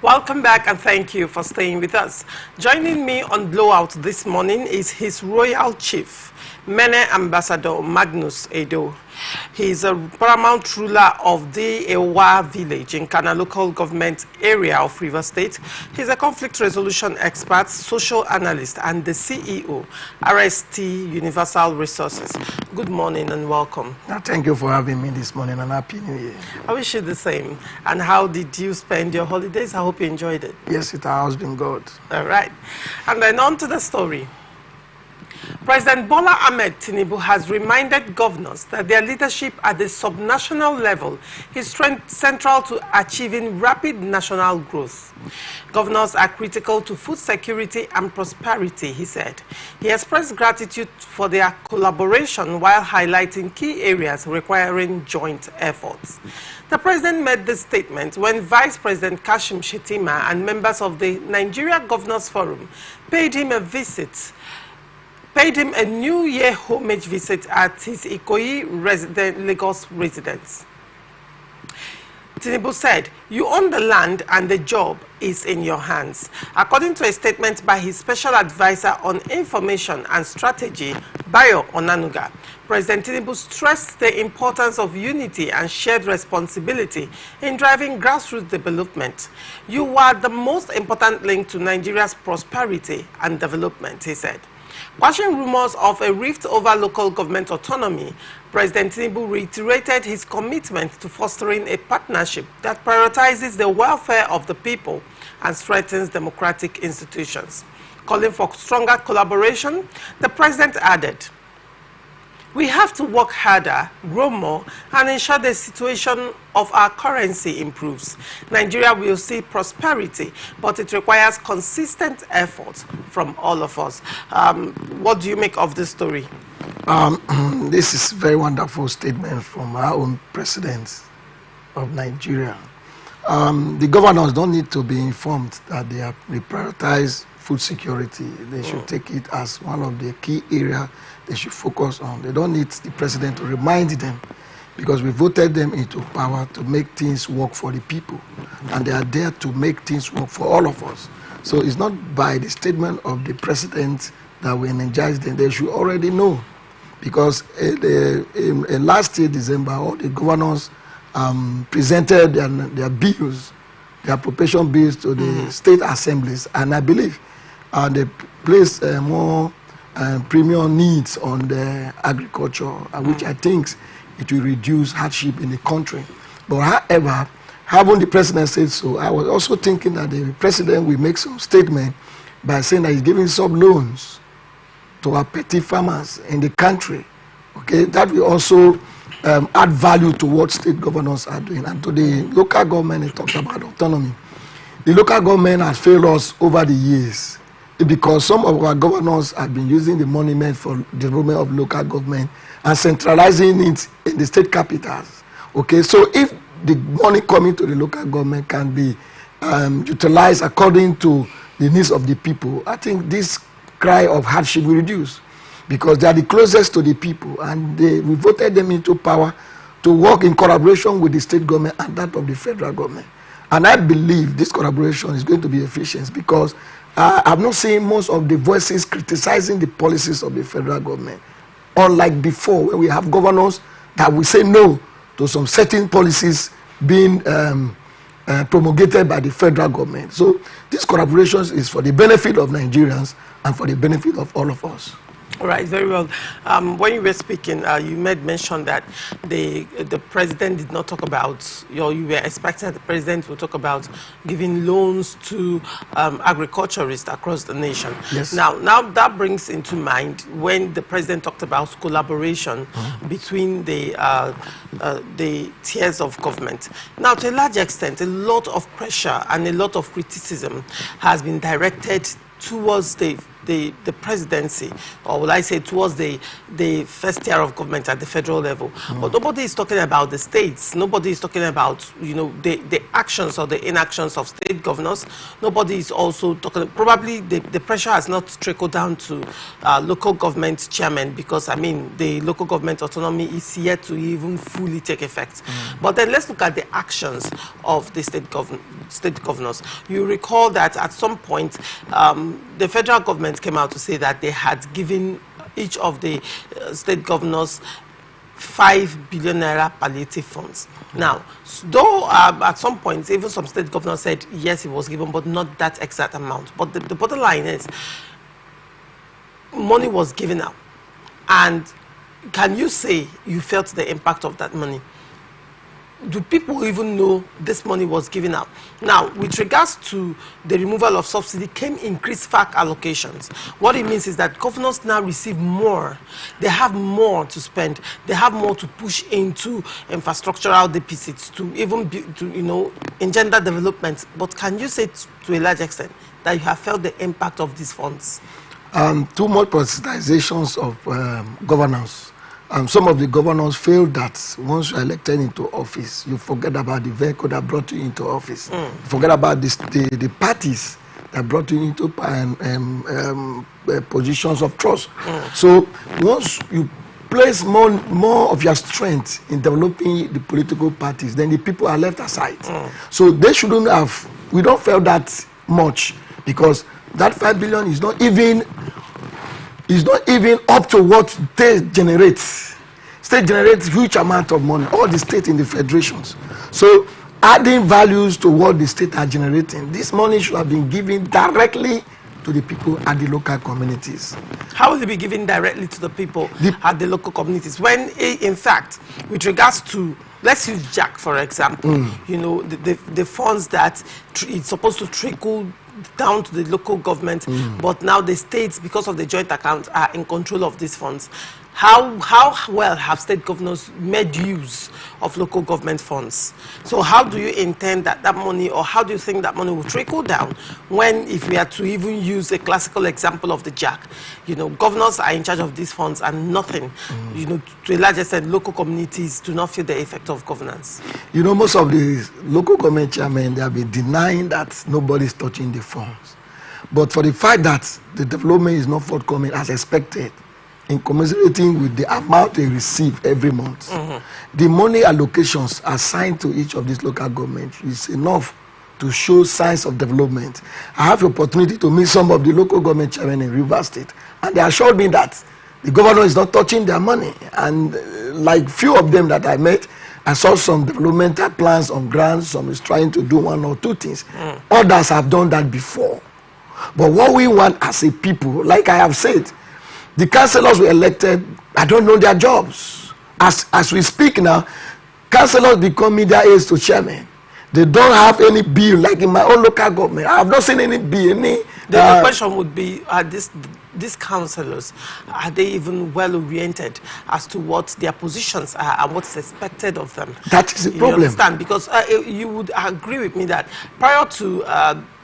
Welcome back and thank you for staying with us. Joining me on Blowout this morning is His Royal Chief, Mene Ambassador Magnus Edo. He is a paramount ruler of the Ewa village in Kana local government area of River State. He's a conflict resolution expert, social analyst, and the CEO, RST Universal Resources. Good morning and welcome. Thank you for having me this morning and Happy New Year. I wish you the same. And how did you spend your holidays? I hope you enjoyed it. Yes, it has been good. All right. And then on to the story. President Bola Ahmed Tinubu has reminded governors that their leadership at the subnational level is central to achieving rapid national growth. Governors are critical to food security and prosperity, he said. He expressed gratitude for their collaboration while highlighting key areas requiring joint efforts. The president made this statement when Vice President Kashim Shettima and members of the Nigeria Governors Forum paid him a New Year homage visit at his Ikoyi Lagos residence. Tinubu said, "You own the land and the job is in your hands." According to a statement by his special advisor on information and strategy, Bayo Onanuga, President Tinubu stressed the importance of unity and shared responsibility in driving grassroots development. "You are the most important link to Nigeria's prosperity and development," he said. Quashing rumors of a rift over local government autonomy, President Tinubu reiterated his commitment to fostering a partnership that prioritizes the welfare of the people and strengthens democratic institutions. Calling for stronger collaboration, the president added, "We have to work harder, grow more, and ensure the situation of our currency improves. Nigeria will see prosperity, but it requires consistent effort from all of us." What do you make of this story? This is a very wonderful statement from our own president of Nigeria. The governors don't need to be informed that they prioritize food security. They should take it as one of the key areas they should focus on. They don't need the president to remind them, because we voted them into power to make things work for the people, and they are there to make things work for all of us. So it's not by the statement of the president that we energize them. They should already know, because in last year, December, all the governors presented their bills, their appropriation bills to the state assemblies, and I believe they placed more premium needs on the agriculture, which I think it will reduce hardship in the country. But however, having the president said so, I was also thinking that the president will make some statement by saying that he's giving some loans to our petty farmers in the country. Okay, that will also add value to what state governors are doing. And to the local government, he talked about autonomy. The local government has failed us over the years, because some of our governors have been using the money meant for development of local government and centralizing it in the state capitals. Okay, so if the money coming to the local government can be utilized according to the needs of the people, I think this cry of hardship will reduce, because they are the closest to the people, and we voted them into power to work in collaboration with the state government and that of the federal government. And I believe this collaboration is going to be efficient, because I've not seen most of the voices criticizing the policies of the federal government, unlike before, when we have governors that will say no to some certain policies being promulgated by the federal government. So this collaboration is for the benefit of Nigerians and for the benefit of all of us. All right, very well. When you were speaking, you made mention that the president did not talk about, you were expecting that the president would talk about giving loans to agriculturists across the nation. Yes. Now that brings into mind when the president talked about collaboration between the tiers of government. Now, to a large extent, a lot of pressure and a lot of criticism has been directed towards the the presidency, or will I say towards the first tier of government at the federal level. But nobody is talking about the states. Nobody is talking about, you know, the actions or the inactions of state governors. Nobody is also talking, probably the pressure has not trickled down to local government chairmen, because I mean the local government autonomy is yet to even fully take effect. But then let's look at the actions of the state governors. You recall that at some point the federal government came out to say that they had given each of the state governors 5 billion naira palliative funds. Now, though at some point even some state governors said yes, it was given, but not that exact amount. But the bottom line is money was given out. And can you say you felt the impact of that money? Do people even know this money was given out? Now, with regards to the removal of subsidy came increased FAC allocations. What it means is that governors now receive more. They have more to spend. They have more to push into infrastructural deficits, to even to, you know, engender development. But can you say to a large extent that you have felt the impact of these funds? Too much politicizations of governance. Some of the governors feel that once you are elected into office, you forget about the vehicle that brought you into office. You forget about the parties that brought you into positions of trust. So once you place more of your strength in developing the political parties, then the people are left aside. So they shouldn't have, we don't feel that much, because that 5 billion is not even up to what state generates. State generates huge amount of money, all the state in the federations. So adding values to what the state are generating, this money should have been given directly to the people at the local communities. How will it be given directly to the people at the local communities, when in fact, with regards to, let's use Jack for example, you know, the funds that it's supposed to trickle down to the local government, but now the states, because of the joint account, are in control of these funds. How well have state governors made use of local government funds? So how do you intend that money, or how do you think that money will trickle down when, if we are to even use a classical example of the Jack, you know, governors are in charge of these funds and nothing, you know, to a large extent, local communities do not feel the effect of governance? You know, most of the local government chairmen, they have been denying that nobody is touching the funds. But for the fact that the development is not forthcoming as expected, in commiserating with the amount they receive every month, the money allocations assigned to each of these local governments is enough to show signs of development. I have the opportunity to meet some of the local government chairmen in Rivers State, and they assured me that the governor is not touching their money. And like few of them that I met, I saw some developmental plans on grants. Some is trying to do 1 or 2 things. Others have done that before. But what we want as a people, like I have said, the councillors were elected, I don't know their jobs. As we speak now, councillors become media aides to chairmen. They don't have any bill, like in my own local government. I have not seen any bill. The question would be, these councillors, are they even well oriented as to what their positions are and what's expected of them? That is the problem. You understand? Because you would agree with me that prior to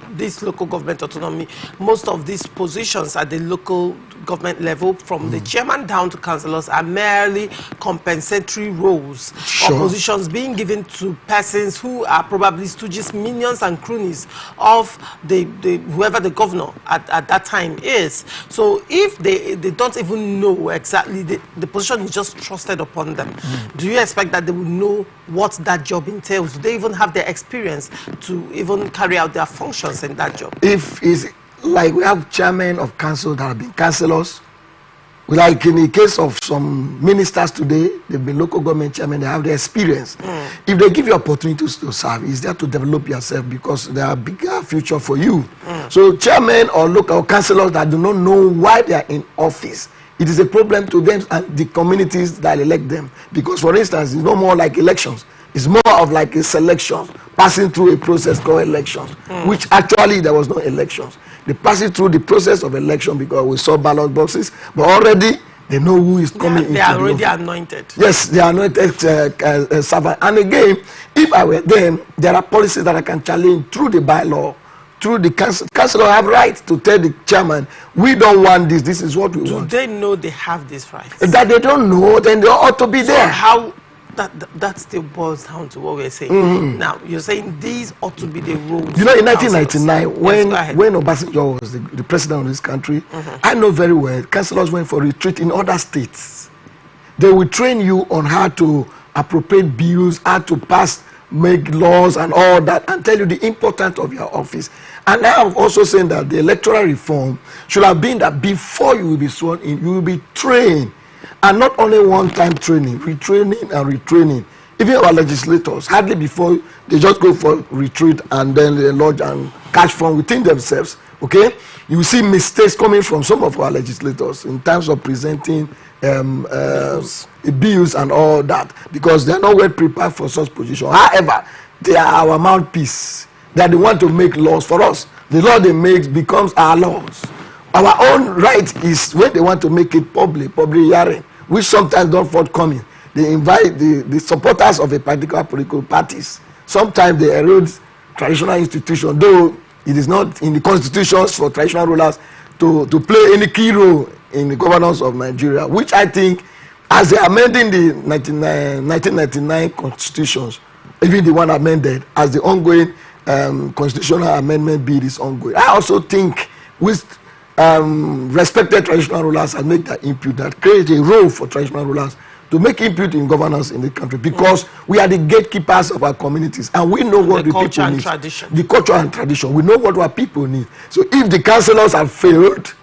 this local government autonomy, most of these positions at the local government level, from the chairman down to councillors, are merely compensatory roles or positions being given to persons who are probably stooges, minions and cronies of whoever the governor at that time is. So if they don't even know exactly, the position is just trusted upon them, do you expect that they will know what that job entails? Do they even have the experience to even carry out their functions in that job? If it's like we have chairmen of council that have been councillors, like in the case of some ministers today, they've been local government chairmen, they have the experience. If they give you opportunities to serve, it's there to develop yourself, because there are bigger future for you. So chairmen or local councillors that do not know why they are in office, it is a problem to them and the communities that elect them. Because, for instance, it's no more like elections. It's more of like a selection, passing through a process called elections, which actually there was no elections. They pass it through the process of election because we saw ballot boxes, but already they know who is coming into the office. They are already anointed. Yes, they are anointed servant. And again, if I were them, there are policies that I can challenge through the bylaw through the councillor have right to tell the chairman, we don't want this, this is what we want. Do they know they have this right? That they don't know, then they ought to be there. How that still boils down to what we're saying. Now, you're saying these ought to be the rules. You know, in 1999, when yes, Obasanjo was the president of this country, I know very well, councillors went for retreat in other states. They will train you on how to appropriate bills, how to make laws and all that, and tell you the importance of your office. And I have also said that the electoral reform should have been that before you will be sworn in, you will be trained. And not only one-time training, retraining and retraining. Even our legislators, hardly before, they just go for retreat and then they lodge and catch fun within themselves, okay? You will see mistakes coming from some of our legislators in terms of presenting bills and all that, because they are not well prepared for such position. However, they are our mouthpiece. They are the one to make laws for us. The law they make becomes our laws. Our own right is when they want to make it public hearing, which sometimes don't forthcoming. They invite the supporters of a particular political parties. Sometimes they erode traditional institutions, though it is not in the constitutions for traditional rulers to play any key role in the governance of Nigeria, which I think, as they are amending the 1999 constitutions, even the one amended, as the ongoing constitutional amendment bill is ongoing, I also think with respected traditional rulers and make that input, that create a role for traditional rulers to make input in governance in the country, because we are the gatekeepers of our communities and we know what the people need. The culture and tradition. We know what our people need. So if the councillors have failed,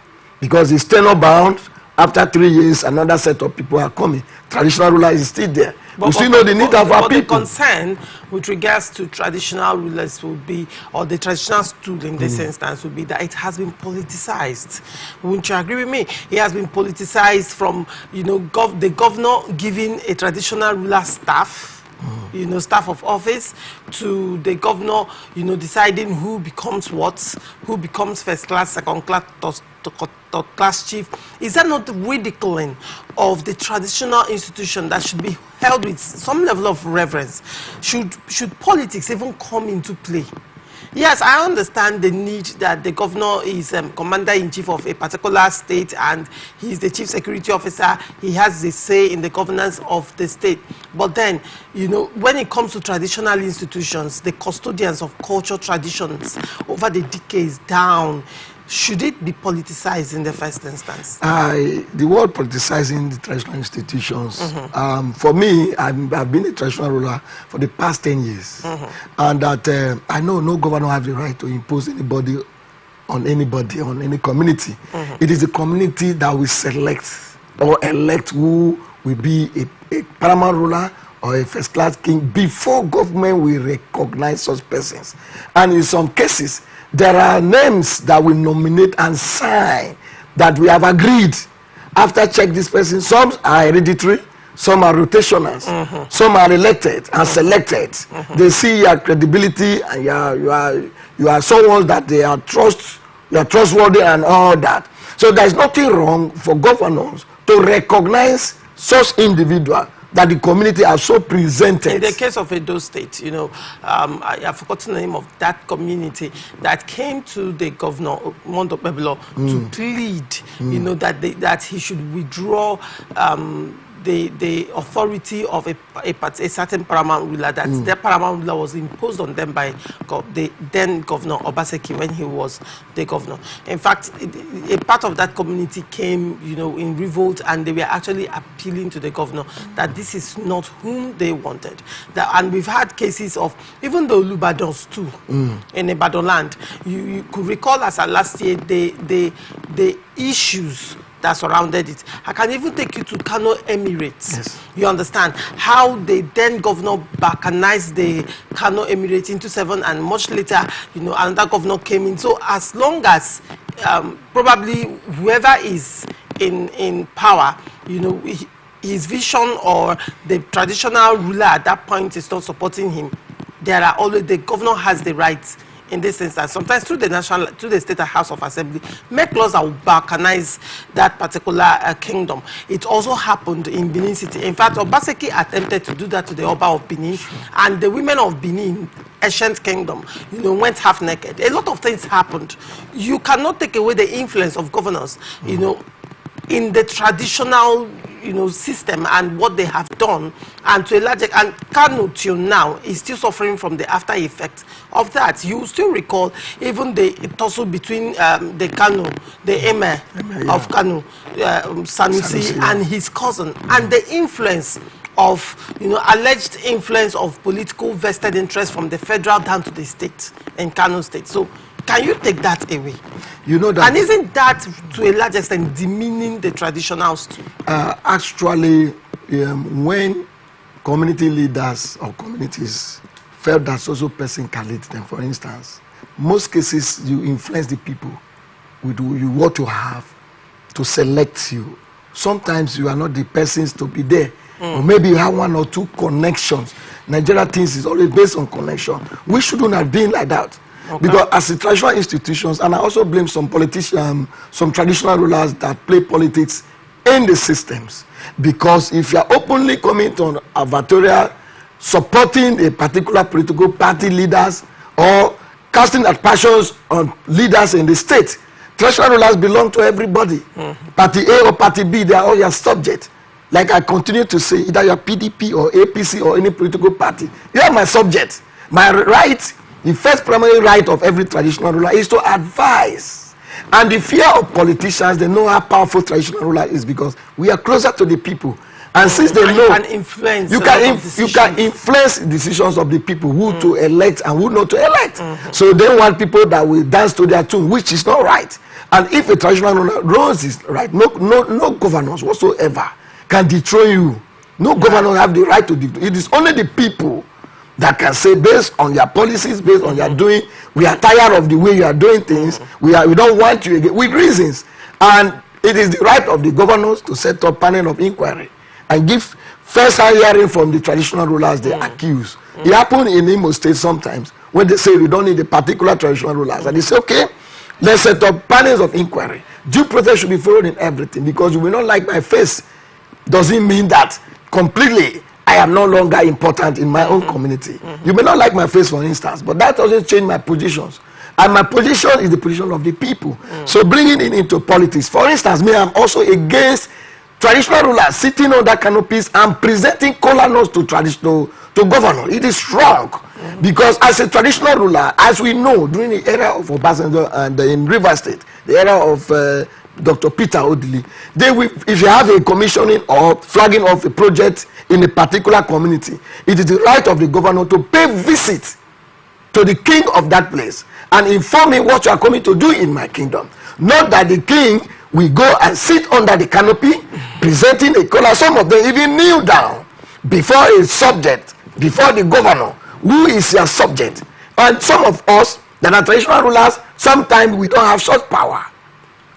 because it's tenure bound, after 3 years another set of people are coming, traditional ruler is still there. We still know the need of our people. The concern with regards to traditional rulers would be, or the traditional stool in this instance would be, that it has been politicized. Wouldn't you agree with me? It has been politicized from, you know, the governor giving a traditional ruler staff, you know, staff of office, to the governor, you know, deciding who becomes what, who becomes first class, second class, third class chief. Is that not ridiculing of the traditional institution that should be held with some level of reverence? Should politics even come into play? Yes, I understand the need that the governor is commander-in-chief of a particular state and he is the chief security officer. He has the say in the governance of the state. But then, you know, when it comes to traditional institutions, the custodians of cultural traditions over the decades down, should it be politicized in the first instance? The word politicizing the traditional institutions, for me, I've been a traditional ruler for the past 10 years. And that I know no governor has the right to impose anybody, on any community. It is the community that will select or elect who will be a paramount ruler or a first-class king before government will recognize such persons. And in some cases, there are names that we nominate and sign that we have agreed. After check this person, some are hereditary, some are rotational, some are elected and selected. They see your credibility and you are someone that you are trustworthy and all that. So there is nothing wrong for governors to recognize such individual that the community are so presented. In the case of Edo State, you know, I have forgotten the name of that community that came to the governor, Mondo Peblo, to plead, you know, that he should withdraw the authority of a certain paramount ruler, that their paramount ruler was imposed on them by the then governor Obaseki when he was the governor. In fact, a part of that community came, you know, in revolt, and they were actually appealing to the governor that this is not whom they wanted. And we've had cases of even the Olubadons too in Ibadan land. You could recall as at last year the issues that surrounded it. I can even take you to Kano Emirates. Yes. You understand how the then governor balkanized the Kano Emirates into 7, and much later, you know, another governor came in. So as long as probably whoever is in power, you know, his vision or the traditional ruler at that point is not supporting him, there are always, the governor has the right in this instance, sometimes through the State House of Assembly, make laws that will balkanize that particular kingdom. It also happened in Benin City. In fact, Obaseki attempted to do that to the Oba of Benin, and the women of Benin, ancient kingdom, went half naked. A lot of things happened. You cannot take away the influence of governors, in the traditional system and what they have done, and to a large extent, and Kano till now is still suffering from the after effect of that. You still recall even the tussle between the Kano, the Emir of Kano, Sanusi, and his cousin, and the influence of alleged influence of political vested interest from the federal down to the state in Kano State. So can you take that away? That, and isn't that to a large extent demeaning the traditionals too? Actually, when community leaders or communities felt that social person can lead them, for instance, most cases you influence the people with what you have to select you. Sometimes you are not the persons to be there, or maybe you have one or two connections. Nigeria things is always based on connection. We shouldn't have been like that. Okay. Because as a traditional institutions, and I also blame some politicians, some traditional rulers that play politics in the systems. Because if you are openly coming to advertorial, supporting a particular political party leaders, or casting aspersions on leaders in the state, traditional rulers belong to everybody. Party A or Party B, they are all your subject. Like I continue to say, either you're PDP or APC or any political party, you are my subject. My right. The first primary right of every traditional ruler is to advise. And the fear of politicians, they know how powerful traditional ruler is because we are closer to the people. And since they know, you can influence decisions of the people, who to elect and who not to elect. So they want people that will dance to their tune, which is not right. And if a traditional ruler rules is right, no governors whatsoever can dethrone you. No governor have the right to dethrone. It is only the people that can say, based on your policies, based on your doing, we are tired of the way you are doing things. We don't want you again, with reasons. And it is the right of the governors to set up panel of inquiry and give first-hand hearing from the traditional rulers they accuse. It happened in Imo State sometimes when they say we don't need a particular traditional rulers, and they say, okay, let's set up panels of inquiry. Due process should be followed in everything, because you will not like my face doesn't mean that completely I am no longer important in my own community. You may not like my face, for instance, but that doesn't change my positions. And my position is the position of the people. So bringing it into politics, for instance, me, I'm also against traditional rulers sitting on that canopies and presenting kola notes to governor. It is wrong. Because as a traditional ruler, as we know, during the era of Obasanjo and in Rivers State, the era of Dr. Peter Odili, if you have a commissioning or flagging of a project in a particular community, it is the right of the governor to pay visit to the king of that place and inform me what you are coming to do in my kingdom. Not that the king will go and sit under the canopy presenting a collar. Some of them even kneel down before a subject, before the governor, who is your subject. And some of us that are traditional rulers, sometimes we don't have such power.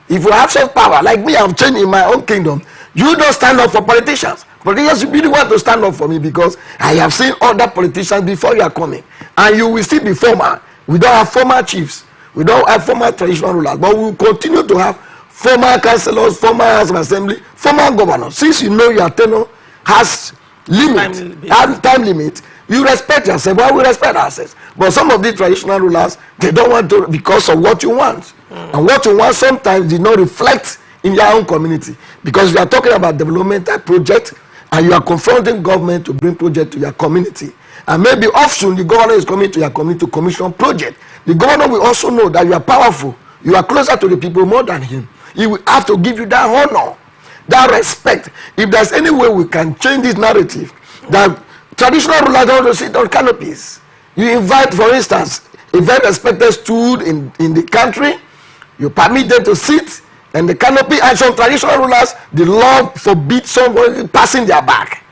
If you have such power, like me, I've changed in my own kingdom, you don't stand up for politicians. Politicians, you really want to stand up for me, because I have seen other politicians before you are coming. And you will still be former. We don't have former chiefs. We don't have former traditional rulers. But we will continue to have former councillors, former House of Assembly, former governors. Since you know your tenure has time limit, you respect yourself. Well, we respect ourselves. But some of these traditional rulers, they don't want to, because of what you want. And what you want sometimes did not reflect in your own community. Because you are talking about developmental project, and you are confronting government to bring project to your community. And maybe often the governor is coming to your community to commission project. The governor will also know that you are powerful. You are closer to the people more than him. He will have to give you that honor, that respect. If there's any way we can change this narrative, that traditional rulers don't want to sit on canopies. You invite, for instance, a very respected steward in the country, you permit them to sit and the canopy, and some traditional rulers, the law forbids someone passing their back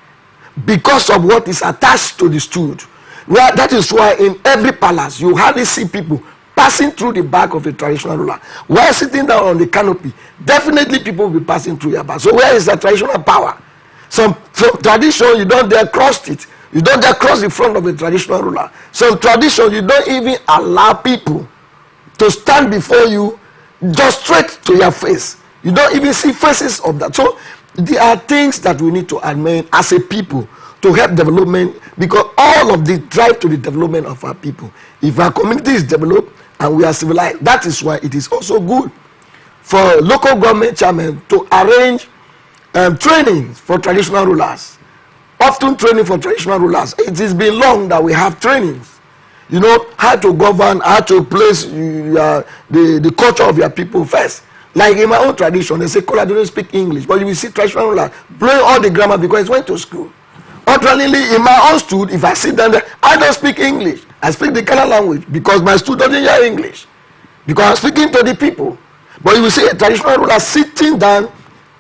because of what is attached to the steward. Well, that is why in every palace you hardly see people passing through the back of a traditional ruler. While sitting down on the canopy, definitely people will be passing through your back. So where is the traditional power? Some tradition, you don't dare cross it. You don't just cross the front of a traditional ruler. So tradition, you don't even allow people to stand before you just straight to your face. You don't even see faces of that. So there are things that we need to amend as a people to help development, because all of this drive to the development of our people. If our community is developed and we are civilized, that is why it is also good for local government chairmen to arrange training for traditional rulers. Often training for traditional rulers. It has been long that we have trainings. You know, how to govern, how to place the culture of your people first. Like in my own tradition, they say, Kola, they don't speak English. But you will see traditional rulers blowing all the grammar because he went to school. Ordinarily, in my own stool, if I sit down there, I don't speak English. I speak the Kana language because my stool doesn't hear English. Because I'm speaking to the people. But you will see a traditional ruler sitting down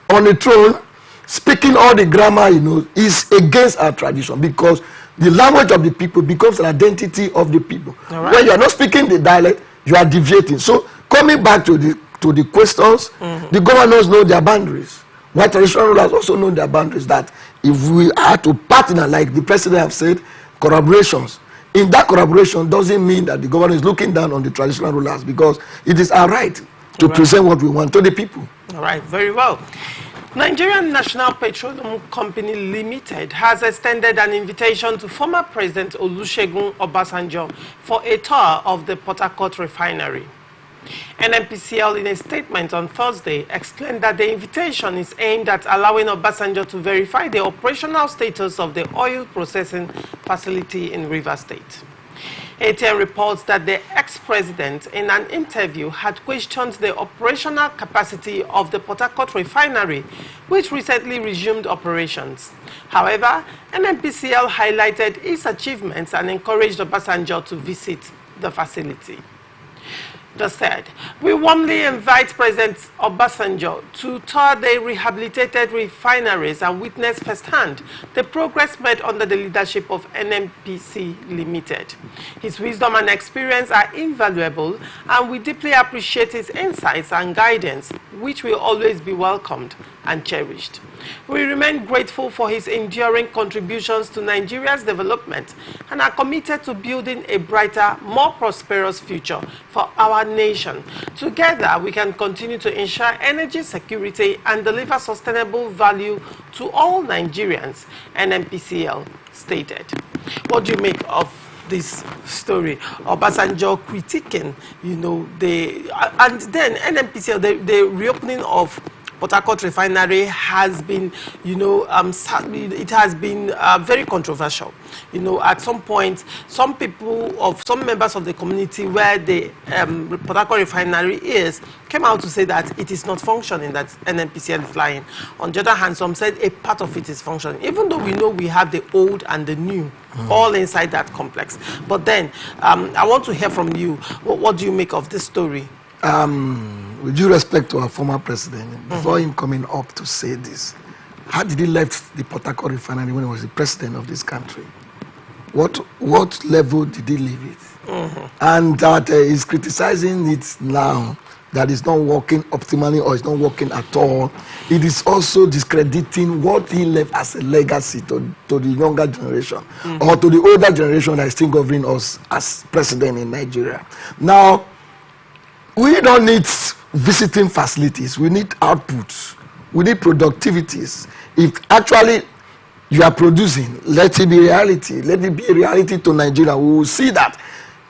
on a throne, speaking all the grammar, you know, is against our tradition, because the language of the people becomes an identity of the people. Right. When you are not speaking the dialect, you are deviating. So coming back to the questions, the governors know their boundaries. Why traditional rulers also know their boundaries, that if we are to partner, like the president have said, collaborations, in that collaboration doesn't mean that the government is looking down on the traditional rulers, because it is our right to present what we want to the people. All right, very well. Nigerian National Petroleum Company Limited has extended an invitation to former President Olusegun Obasanjo for a tour of the Port Harcourt refinery. NNPCL, in a statement on Thursday, explained that the invitation is aimed at allowing Obasanjo to verify the operational status of the oil processing facility in Rivers State. ATN reports that the ex-president, in an interview, had questioned the operational capacity of the Port Harcourt refinery, which recently resumed operations. However, NNPCL highlighted its achievements and encouraged Obasanjo to visit the facility. Just said, we warmly invite President Obasanjo to tour the rehabilitated refineries and witness firsthand the progress made under the leadership of NNPC Limited. His wisdom and experience are invaluable, and we deeply appreciate his insights and guidance, which will always be welcomed and cherished. We remain grateful for his enduring contributions to Nigeria's development and are committed to building a brighter, more prosperous future for our nation. Together, we can continue to ensure energy security and deliver sustainable value to all Nigerians, NNPCL stated. What do you make of this story? Obasanjo critiquing, you know, and then NNPCL, the reopening of Port Harcourt refinery has been, you know, it has been very controversial. You know, at some point, some members of the community where the Port Harcourt refinery is came out to say that it is not functioning, that NNPCL is lying. On the other hand, some said a part of it is functioning, even though we know we have the old and the new all inside that complex. But then, I want to hear from you. What do you make of this story? With due respect to our former president, before him coming up to say this, how did he left the Port Harcourt refinery when he was the president of this country? What level did he leave it? And that he's criticizing it now, that it's not working optimally or it's not working at all. It is also discrediting what he left as a legacy to the younger generation or to the older generation that is still governing us as president in Nigeria. Now, we don't need visiting facilities. We need outputs. We need productivities. If actually you are producing, let it be reality. Let it be a reality to Nigeria. We will see that.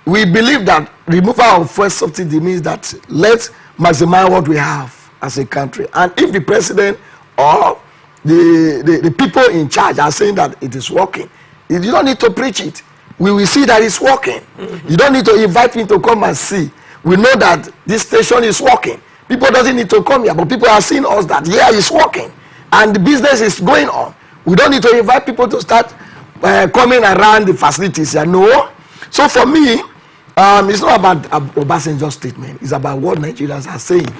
We believe that removal of fuel subsidy means that let's maximize what we have as a country. And if the president or the people in charge are saying that it is working, you don't need to preach it. We will see that it's working. You don't need to invite me to come and see. We know that this station is working. People doesn't need to come here, but people are seeing us that, yeah, it's working. And the business is going on. We don't need to invite people to start coming around the facilities here. No. So for me, it's not about Obasanjo's statement. It's about what Nigerians are saying.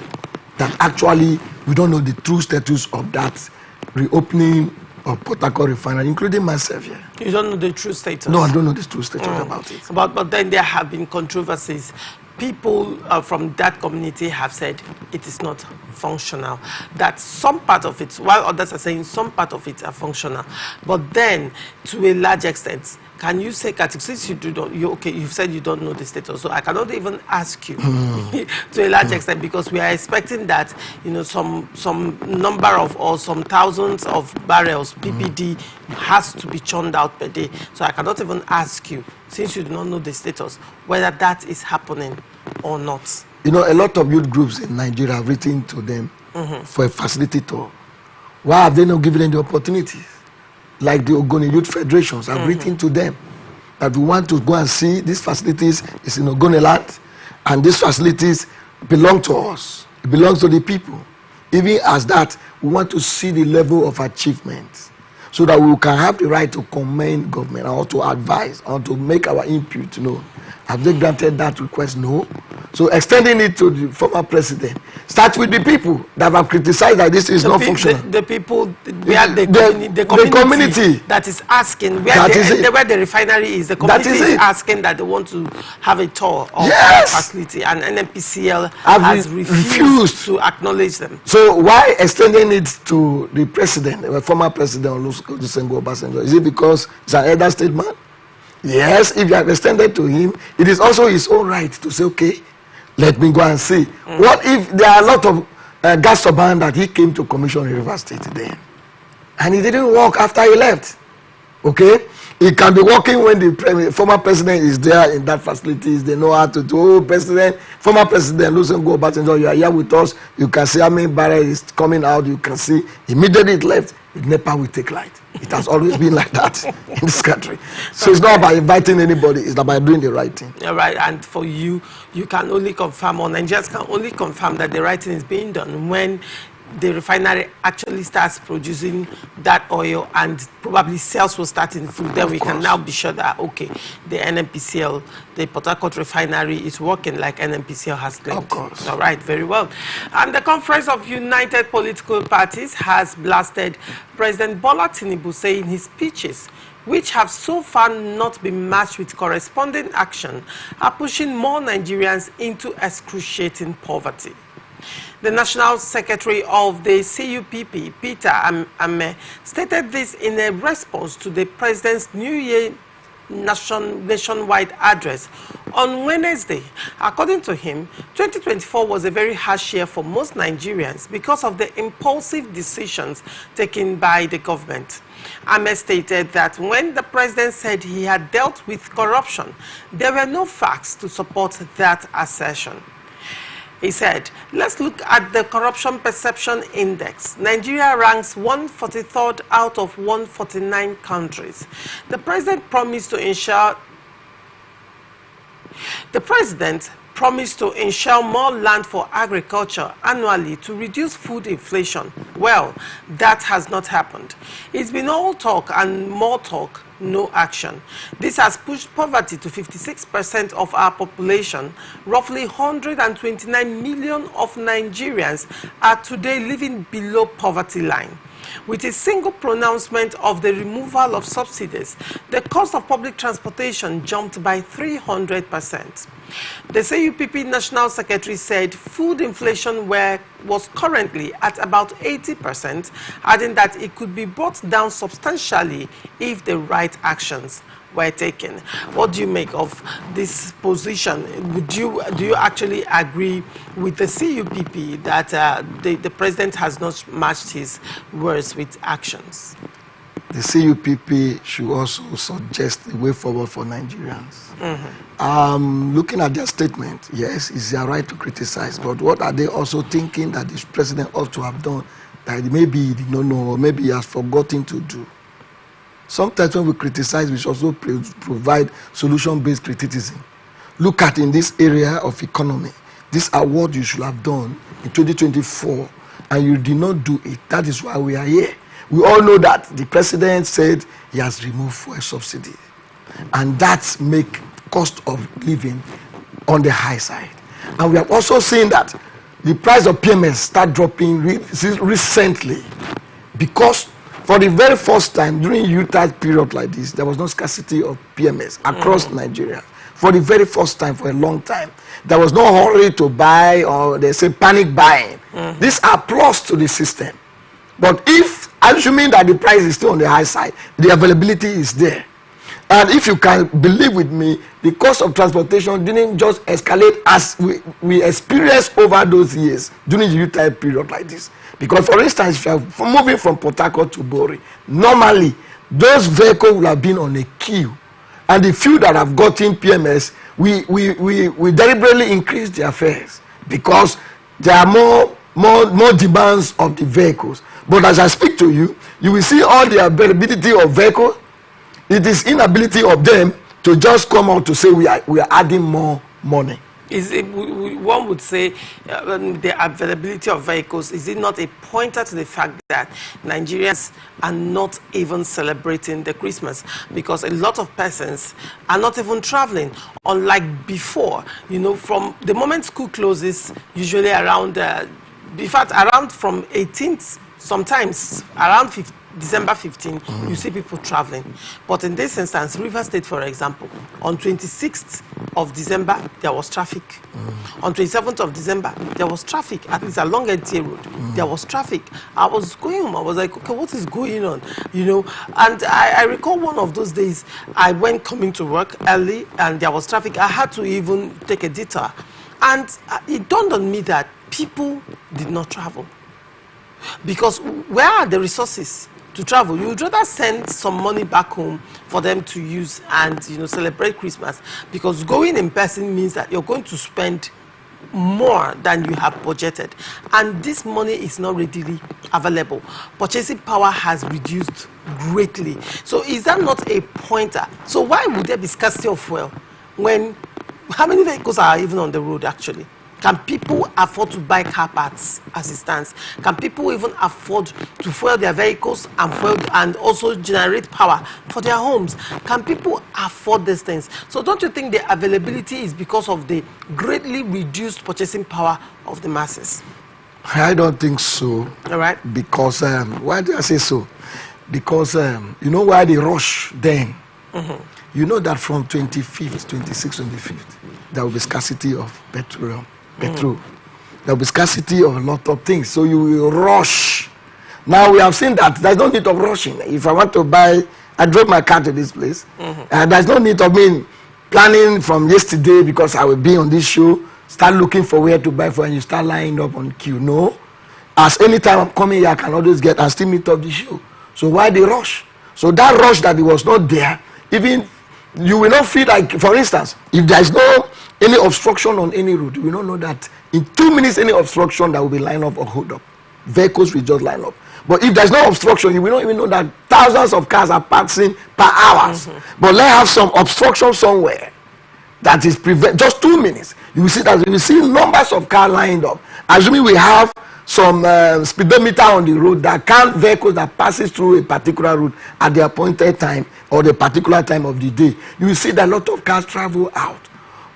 That actually, we don't know the true status of that reopening of Port Harcourt refinery, including myself here. You don't know the true status? No, I don't know the true status about it. But then there have been controversies. people from that community have said it is not functional. That some part of it, while others are saying some part of it are functional, but then to a large extent, can you say, since you've said you don't know the status, so I cannot even ask you to a large extent, because we are expecting that, you know, some number of, or some thousands of barrels PPD has to be churned out per day. So I cannot even ask you, since you do not know the status, whether that is happening or not. You know, a lot of youth groups in Nigeria have written to them for a facility tour. Why have they not given them the opportunities? Like the Ogoni Youth Federations have written to them that we want to go and see these facilities is in Ogoni land, and these facilities belong to us. It belongs to the people. Even as that, we want to see the level of achievement so that we can have the right to commend government or to advise or to make our input known. Have they granted that request? No. So extending it to the former president, start with the people that have criticized that this is not functional. The people, where the community that is asking, where the refinery is, the community is asking that they want to have a tour of that facility, and NNPCL has refused to acknowledge them. So why extending it to the president, the former president Olusegun Obasanjo? Is it because it's an elder statesman? Yes, if you have extended to him, it is also his own right to say, okay, let me go and see. What if there are a lot of gas turbines that he came to commission in River State then, and he didn't work after he left? Okay, he can be working when the former president is there in that facilities. They know how to do. Oh, former president Olusegun Obasanjo, you are here with us. You can see how many barrels is coming out. You can see immediately it left. The NEPA will take light. It has always been like that in this country. So it's not about inviting anybody, it's about doing the right thing. Yeah, right. And for you, you can only confirm, or Nigerians can only confirm that the right thing is being done when the refinery actually starts producing that oil, and probably sales will start in full. Then we can now be sure that, okay, the NNPCL, the Port Harcourt refinery is working like NNPCL has claimed. Of course. All right, very well. And the Conference of United Political Parties has blasted President Bola Tinubu, saying his speeches, which have so far not been matched with corresponding action, are pushing more Nigerians into excruciating poverty. The National Secretary of the CUPP, Peter Ame, stated this in a response to the President's New Year nationwide address on Wednesday. According to him, 2024 was a very harsh year for most Nigerians because of the impulsive decisions taken by the government. Ame stated that when the president said he had dealt with corruption, there were no facts to support that assertion. He said, let's look at the Corruption Perception Index. Nigeria ranks 143rd out of 149 countries. The president promised to ensure more land for agriculture annually to reduce food inflation. Well, that has not happened. It's been all talk and more talk, no action. This has pushed poverty to 56% of our population. Roughly 129 million of Nigerians are today living below poverty line. With a single pronouncement of the removal of subsidies, the cost of public transportation jumped by 300%. The CUPP National Secretary said food inflation was currently at about 80%, adding that it could be brought down substantially if the right actions were taken. What do you make of this position? Do you actually agree with the CUPP that the president has not matched his words with actions? The CUPP should also suggest a way forward for Nigerians. Looking at their statement, yes, it's their right to criticize, but what are they also thinking that this president ought to have done that maybe he did not know or maybe he has forgotten to do? Sometimes when we criticize, we should also provide solution-based criticism. Look at in this area of economy, this award you should have done in 2024, and you did not do it. That is why we are here. We all know that the president said he has removed fuel subsidy, and that make cost of living on the high side. And we have also seen that the price of PMS start dropping recently, because for the very first time during Utah period like this, there was no scarcity of PMS across Nigeria. for the very first time for a long time. There was no hurry to buy, or they say panic buying. These are plus to the system. But if, assuming that the price is still on the high side, the availability is there. And if you can believe with me, the cost of transportation didn't just escalate as we experienced over those years during the U-type period like this. Because, for instance, if you are moving from Port Harcourt to Bori, normally those vehicles will have been on a queue. And the few that have gotten PMS, we deliberately increase their fares because there are more demands of the vehicles. But as I speak to you, you will see all the availability of vehicles. It is inability of them to just come out to say we are adding more money. Is it, one would say the availability of vehicles, is it not a pointer to the fact that Nigerians are not even celebrating the Christmas? Because a lot of persons are not even traveling, unlike before. You know, from the moment school closes, usually around, in fact, around from 18th, sometimes around December 15, you see people traveling. But in this instance, River State, for example, on 26th of December, there was traffic. On 27th of December, there was traffic, at least along NTA Road. There was traffic. I was going home. I was like, okay, what is going on? You know, and I recall one of those days, I went coming to work early, and there was traffic. I had to even take a detour. And it dawned on me that people did not travel. Because where are the resources to travel? You would rather send some money back home for them to use and, you know, celebrate Christmas, because going in person means that you're going to spend more than you have budgeted, and this money is not readily available. Purchasing power has reduced greatly. So is that not a pointer? So why would there be scarcity of fuel when, how many vehicles are even on the road actually? Can people afford to buy car parts as it stands? Can people even afford to fuel their vehicles and also generate power for their homes? Can people afford these things? So don't you think the availability is because of the greatly reduced purchasing power of the masses? I don't think so. All right. Because, why do I say so? Because, you know why they rush then? You know that from 25th, 26th, 25th, there will be scarcity of petroleum. There will be scarcity of a lot of things, so you will rush. Now we have seen that there's no need of rushing. If I want to buy, I drove my car to this place, and there's no need of me planning from yesterday because I will be on this show, start looking for where to buy for, and you start lining up on queue. No, as anytime I'm coming here, I can always get and still meet up the show. So why the rush? So that rush that it was not there, even you will not feel like, for instance, if there is no any obstruction on any road, you will not know that in 2 minutes any obstruction that will be lined up or hold up. Vehicles will just line up. But if there's no obstruction, you will not even know that thousands of cars are passing per hour. But let's have some obstruction somewhere that is just 2 minutes. You will see that you will see numbers of cars lined up. Assuming we have some speedometer on the road that count vehicles that passes through a particular route at the appointed time or the particular time of the day, you will see that a lot of cars travel out.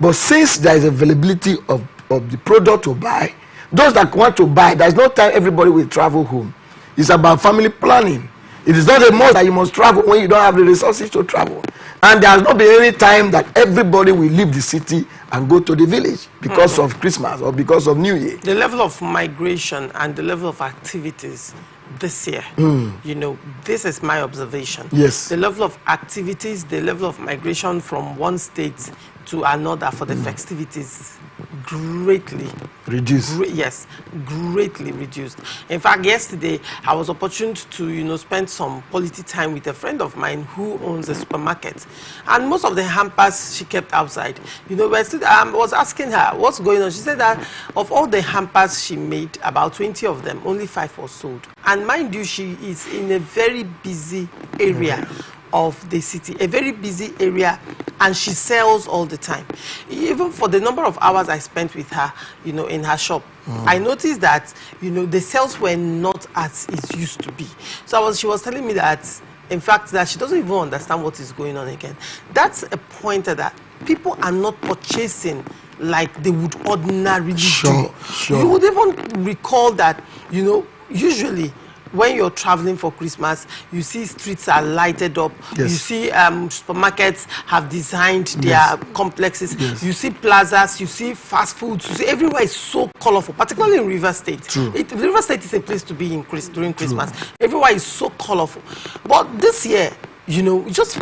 But since there is availability of the product to buy, those that want to buy, there is no time everybody will travel home. It's about family planning. It is not a must that you must travel when you don't have the resources to travel. And there has not been any time that everybody will leave the city and go to the village because of Christmas or because of New Year. The level of migration and the level of activities this year, you know, this is my observation. Yes. The level of activities, the level of migration from one state to another for the festivities greatly reduced. Yes, greatly reduced. In fact, yesterday I was opportune to, you know, spend some quality time with a friend of mine who owns a supermarket, and most of the hampers she kept outside. You know, I was asking her what's going on. She said that of all the hampers she made, about 20 of them, only 5 were sold. And mind you, she is in a very busy area of the city, a very busy area, and she sells all the time. Even for the number of hours I spent with her, you know, in her shop, I noticed that, you know, the sales were not as it used to be. So she was telling me that, in fact, that she doesn't even understand what is going on again. That's a pointer that people are not purchasing like they would ordinarily do. Sure. You would even recall that, you know, usually when you're traveling for Christmas, you see streets are lighted up. Yes. You see supermarkets have designed their complexes. Yes. You see plazas, you see fast foods. You see everywhere is so colorful, particularly in River State. True. River State is a place to be in during Christmas. Everywhere is so colorful. But this year, you know, just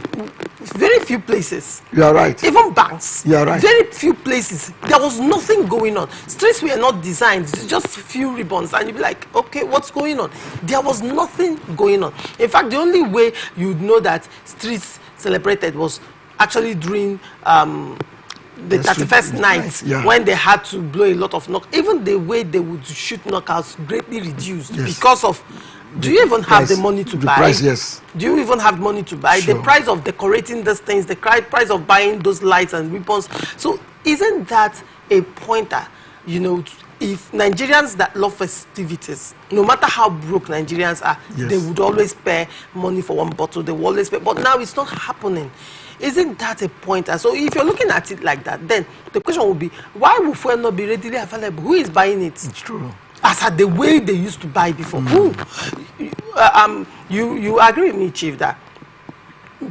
very few places. You are right. Even banks. You are right. Very few places. There was nothing going on. Streets were not designed, just few ribbons. And you'd be like, okay, what's going on? There was nothing going on. In fact, the only way you'd know that streets celebrated was actually during the 31st night, when they had to blow a lot of knock. Even the way they would shoot knockouts greatly reduced because of. Do you even have the money to buy? Price, yes. Do you even have money to buy? Sure. The price of decorating these things, the price of buying those lights and weapons. So isn't that a pointer, you know, if Nigerians that love festivities, no matter how broke Nigerians are, they would always pay money for one bottle, they will always pay. But now it's not happening. Isn't that a pointer? So if you're looking at it like that, then the question would be, why will fuel not be readily available? Who is buying it? It's true. As at the way they used to buy before. You agree with me, Chief, that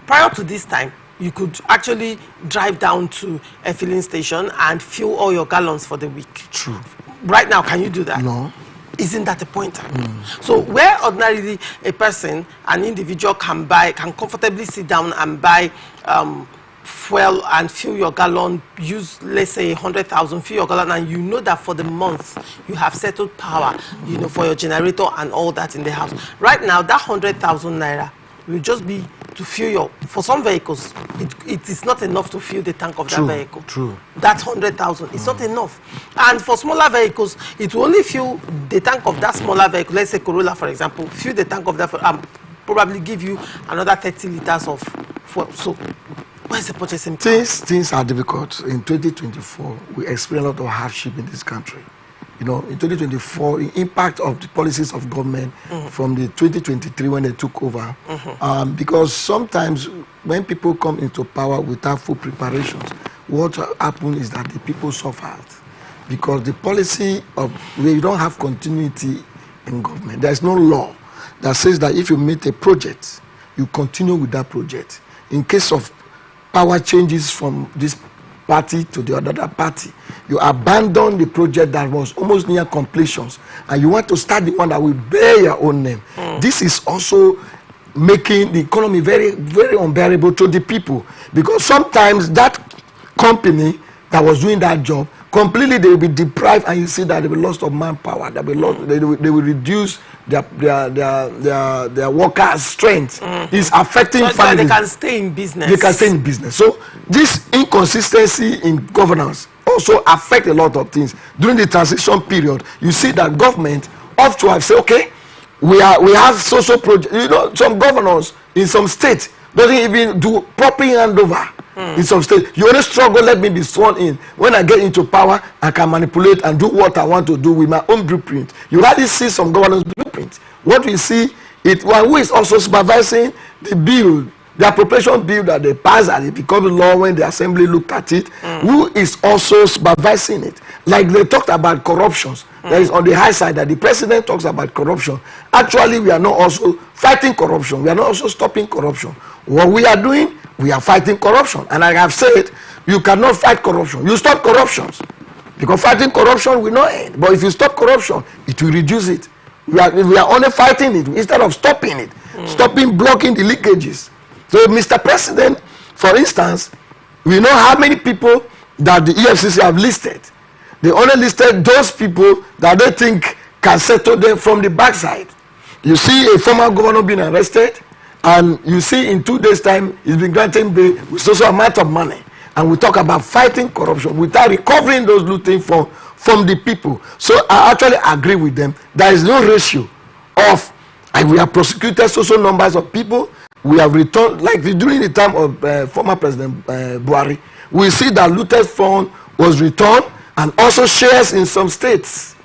prior to this time, you could actually drive down to a filling station and fill all your gallons for the week. True. Right now, can you do that? No. Isn't that a pointer? So where ordinarily a person, an individual can comfortably sit down and buy fuel and fill your gallon, use let's say 100,000, fill your gallon, and you know that for the month you have settled power, you know, for your generator and all that in the house. Right now, that 100,000 naira will just be to fill your, for some vehicles, it is not enough to fill the tank of that vehicle. True. That's 100,000. It's not enough. And for smaller vehicles, it will only fill the tank of that smaller vehicle. Let's say Corolla, for example, fill the tank of that, probably give you another 30 liters of fuel. So where's the purchasing power? Things are difficult. In 2024, we experience a lot of hardship in this country. You know, in 2024, the impact of the policies of government from the 2023 when they took over, because sometimes when people come into power without full preparations, what happens is that the people suffered because the policy of where you don't have continuity in government. There's no law that says that if you meet a project, you continue with that project. In case of power changes from this party to the other party, you abandon the project that was almost near completion and you want to start the one that will bear your own name. This is also making the economy very, very unbearable to the people, because sometimes that company that was doing that job completely, they will be deprived, and you see that they will lost of manpower. They will reduce their workers' strength. It's affecting families. So they can stay in business. They can stay in business. So this inconsistency in governance also affect a lot of things. During the transition period, you see that government ought to have said, okay, we have social project. You know, some governors in some states doesn't even do proper handover. In some states, you only struggle, let me be sworn in. When I get into power, I can manipulate and do what I want to do with my own blueprint. You hardly see some governors' blueprint. What we see, who is also supervising the bill, the appropriation bill that they pass and it becomes law when the assembly looked at it, who is also supervising it. Like they talked about corruptions. There is on the high side that the president talks about corruption. Actually, we are not also fighting corruption. We are not also stopping corruption. What we are doing, we are fighting corruption. And like I've said, you cannot fight corruption. You stop corruptions. Because fighting corruption will not end. But if you stop corruption, it will reduce it. We are only fighting it instead of stopping it. Stopping, blocking the leakages. So, Mr. President, for instance, we know how many people that the EFCC have listed. They only listed those people that they think can settle them from the backside. You see a former governor being arrested, and you see in 2 days' time he's been granted bail with social amount of money. And we talk about fighting corruption without recovering those looting from the people. So I actually agree with them. There is no ratio of, and we have prosecuted social numbers of people. We have returned, like during the time of former President Buhari, we see that looted fund was returned, and also shares in some states.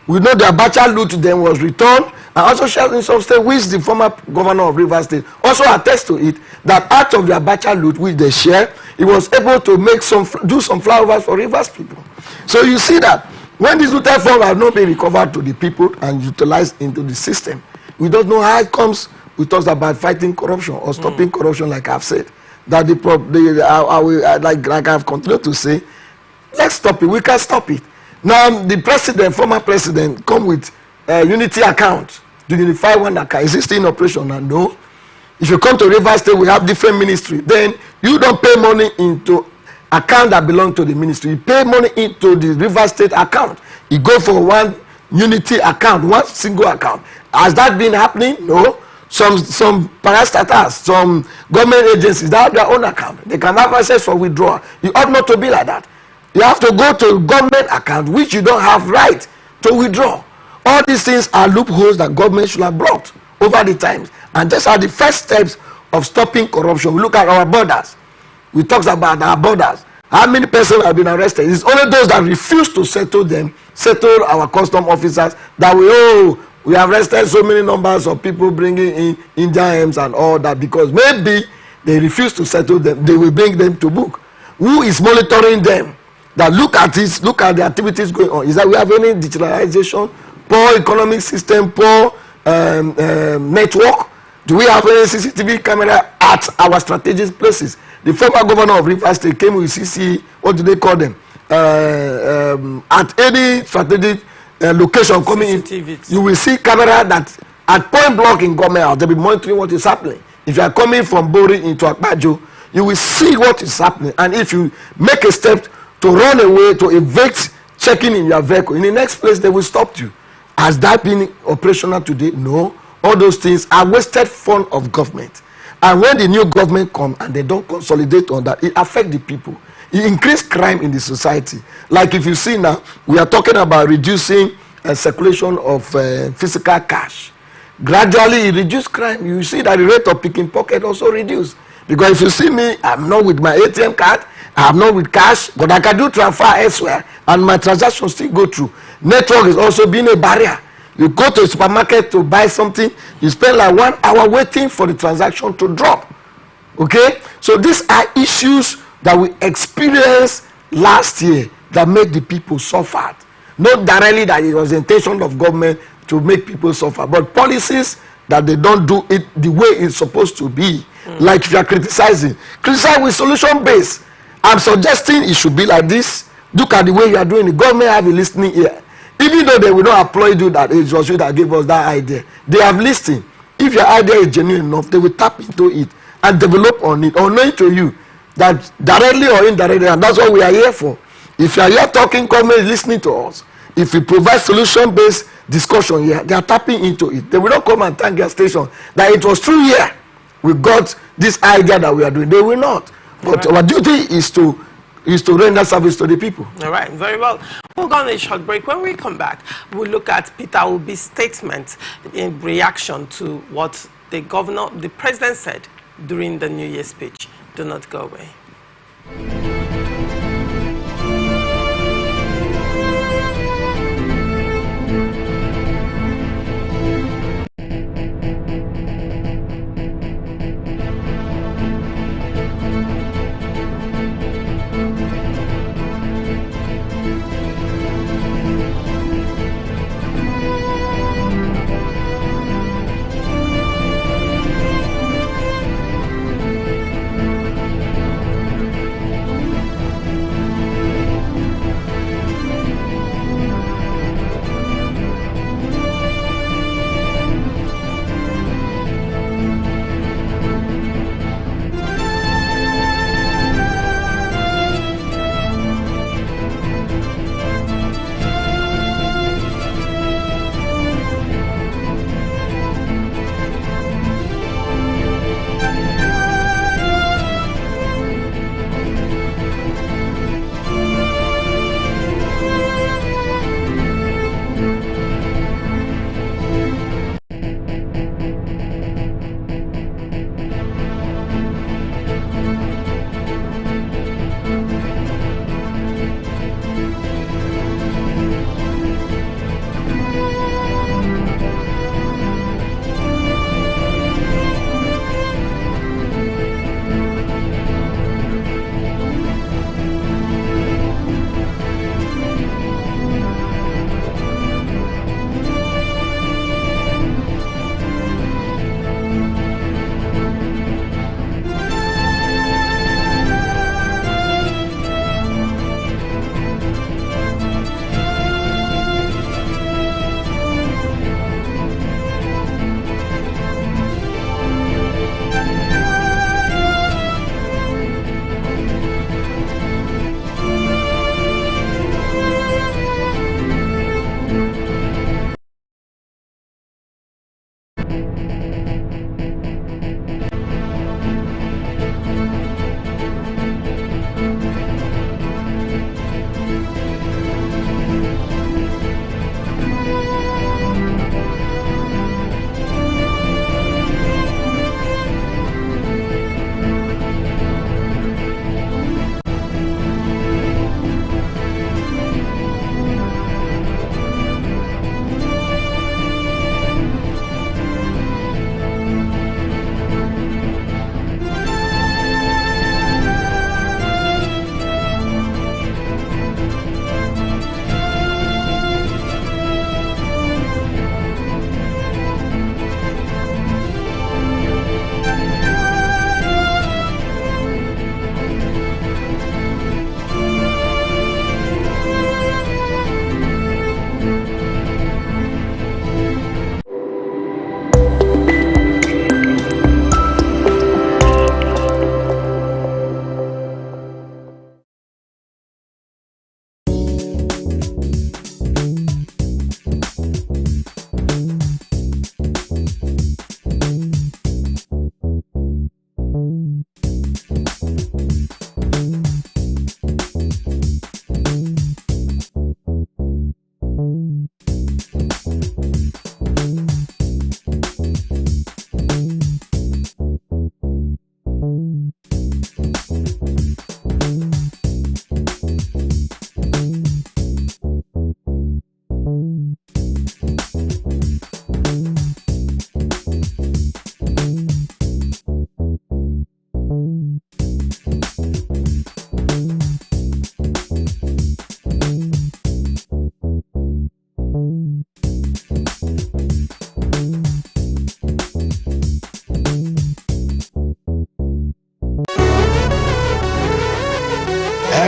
We know the Abacha loot then was returned, and also shares in some states, which the former governor of Rivers State also attests to it, that out of the Abacha loot which they share, he was able to make do some flyovers for Rivers people. So you see that when these looted funds have not been recovered to the people and utilized into the system, We don't know how it comes. We talk about fighting corruption or stopping corruption, like I've said. That like I've continued to say, let's stop it. We can stop it. Now the president, former president, come with unity account, to unify one account. Is it still in operation? No. If you come to Rivers State, we have different ministry. Then you don't pay money into account that belong to the ministry. You pay money into the Rivers State account. You go for one unity account, one single account. Has that been happening? No. Some parastatals, some government agencies, they have their own account. They can have access for withdrawal. You ought not to be like that. You have to go to government account, which you don't have right to withdraw. All these things are loopholes that government should have blocked over the times. And these are the first steps of stopping corruption. We look at our borders. We talk about our borders. How many persons have been arrested? It's only those that refuse to settle them, settle our custom officers, that we have arrested so many numbers of people bringing in Indian hemps and all that, because maybe they refuse to settle them. They will bring them to book. Who is monitoring them? That look at this, look at the activities going on. Is that we have any digitalization, poor economic system, poor network? Do we have any CCTV camera at our strategic places? The former governor of Rivers State came with CC, what do they call them? At any strategic location coming in, you will see camera that at point blank in government house, they'll be monitoring what is happening. If you are coming from Bori into Akbajo, you will see what is happening. And if you make a step to run away, to evict, checking in your vehicle, in the next place they will stop you. Has that been operational today? No. All those things are wasted fund of government. And when the new government come and they don't consolidate on that, it affects the people. It increase crime in the society. Like if you see now, we are talking about reducing circulation of physical cash. Gradually, it reduce crime. You see that the rate of picking pocket also reduce. Because if you see me, I'm not with my ATM card, I'm not with cash, but I can do transfer elsewhere, and my transactions still go through. Network is also being a barrier. You go to a supermarket to buy something, you spend like 1 hour waiting for the transaction to drop. Okay? So these are issues that we experienced last year that make the people suffer. Not directly that it was the intention of government to make people suffer, but policies that they don't do it the way it's supposed to be. Like if you are criticizing, criticize with solution based. I'm suggesting it should be like this. Look at the way you are doing it. Government have a listening ear. Even though they will not applaud you that it was you that gave us that idea, they have listened. If your idea is genuine enough, they will tap into it and develop on it, or knowing to you that directly or indirectly, and that's what we are here for. If you are here talking, government is listening to us. If we provide solution-based discussion here, they are tapping into it. They will not come and thank your station that it was through here we got this idea that we are doing. They will not. But our duty is to render service to the people. All right, very well. We'll go on a short break. When we come back, we'll look at Peter Obi's statement in reaction to what the president said during the New Year speech. Do not go away.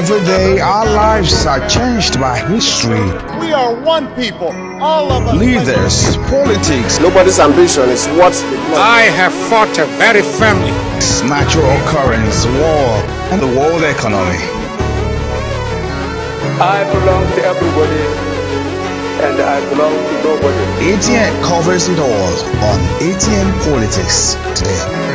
Every day, our lives are changed by history. We are one people, all of us. Leaders, politics. Nobody's ambition is what I have fought a very firmly. Natural occurrence, war, and the world economy. I belong to everybody, and I belong to nobody. ATN covers it all on ATN Politics today.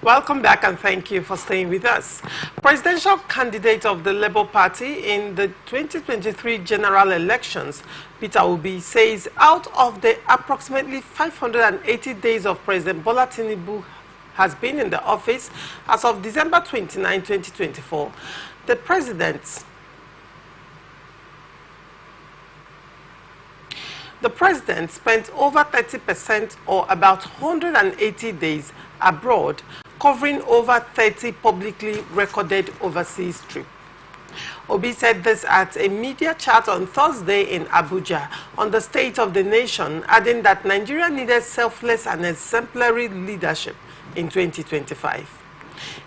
Welcome back and thank you for staying with us. Presidential candidate of the Labour Party in the 2023 general elections, Peter Obi, says out of the approximately 580 days of President Bola Tinubu has been in the office as of December 29, 2024, the president spent over 30% or about 180 days abroad, covering over 30 publicly recorded overseas trips. Obi said this at a media chat on Thursday in Abuja on the state of the nation, adding that Nigeria needed selfless and exemplary leadership in 2025.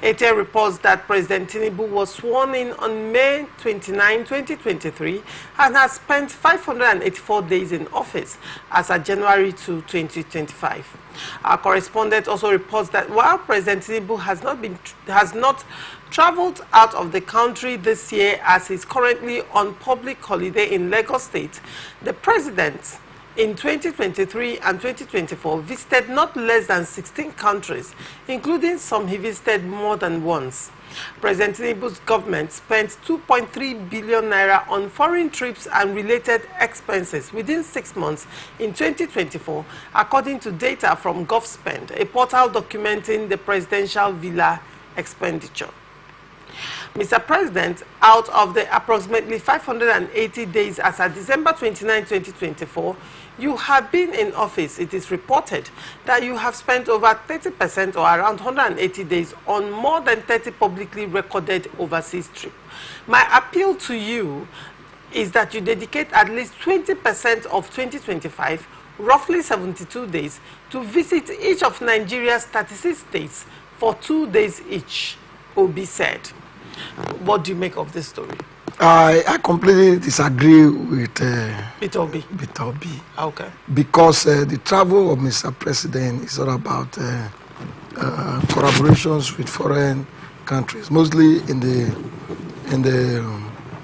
ATN reports that President Tinubu was sworn in on May 29, 2023 and has spent 584 days in office as of January 2, 2025. Our correspondent also reports that while President Tinubu has not traveled out of the country this year as he's currently on public holiday in Lagos State, the president in 2023 and 2024 visited not less than 16 countries, including some he visited more than once. President Tinubu's government spent 2.3 billion naira on foreign trips and related expenses within 6 months in 2024, according to data from GovSpend, a portal documenting the presidential villa expenditure. Mr. President, out of the approximately 580 days as at December 29, 2024, you have been in office. It is reported that you have spent over 30% or around 180 days on more than 30 publicly recorded overseas trips. My appeal to you is that you dedicate at least 20% of 2025, roughly 72 days, to visit each of Nigeria's 36 states for 2 days each, Obi said. What do you make of this story? I completely disagree with Peter Obi. Okay. Because the travel of Mr. President is all about collaborations with foreign countries, mostly in the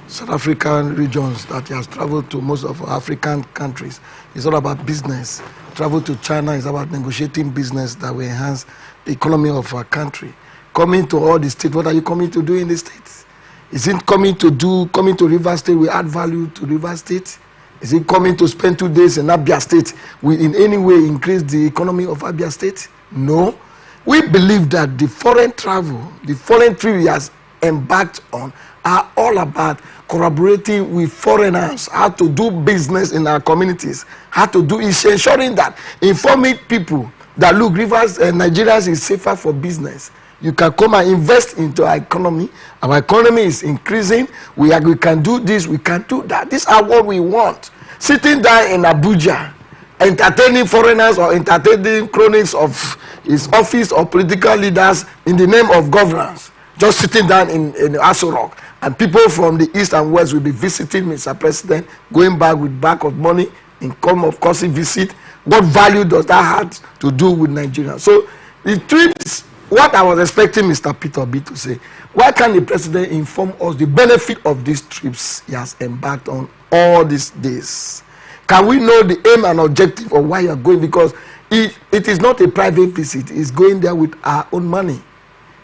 South African regions that he has traveled to. Most of African countries. It's all about business. Travel to China is about negotiating business that will enhance the economy of our country. Coming to all the states, what are you coming to do in the states? Is it coming to Rivers State will add value to Rivers State? Is it coming to spend 2 days in Abia State will in any way increase the economy of Abia State? No. We believe that the foreign travel, the foreign trip he has embarked on are all about collaborating with foreigners, how to do business in our communities, how to do ensuring that, informing people that look, Rivers Nigeria is safer for business. You can come and invest into our economy. Our economy is increasing. We can do this, we can do that. These are what we want. Sitting down in Abuja, entertaining foreigners or entertaining cronies of his office or political leaders in the name of governance, just sitting down in Aso Rock, and people from the east and west will be visiting Mr. President, going back with bag of money, income of course visit. What value does that have to do with Nigeria? So the trips, what I was expecting Mr. Peter Obi to say, why can't the president inform us the benefit of these trips he has embarked on all these days? Can we know the aim and objective of why you are going? Because it is not a private visit. It's going there with our own money.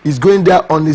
It's going there on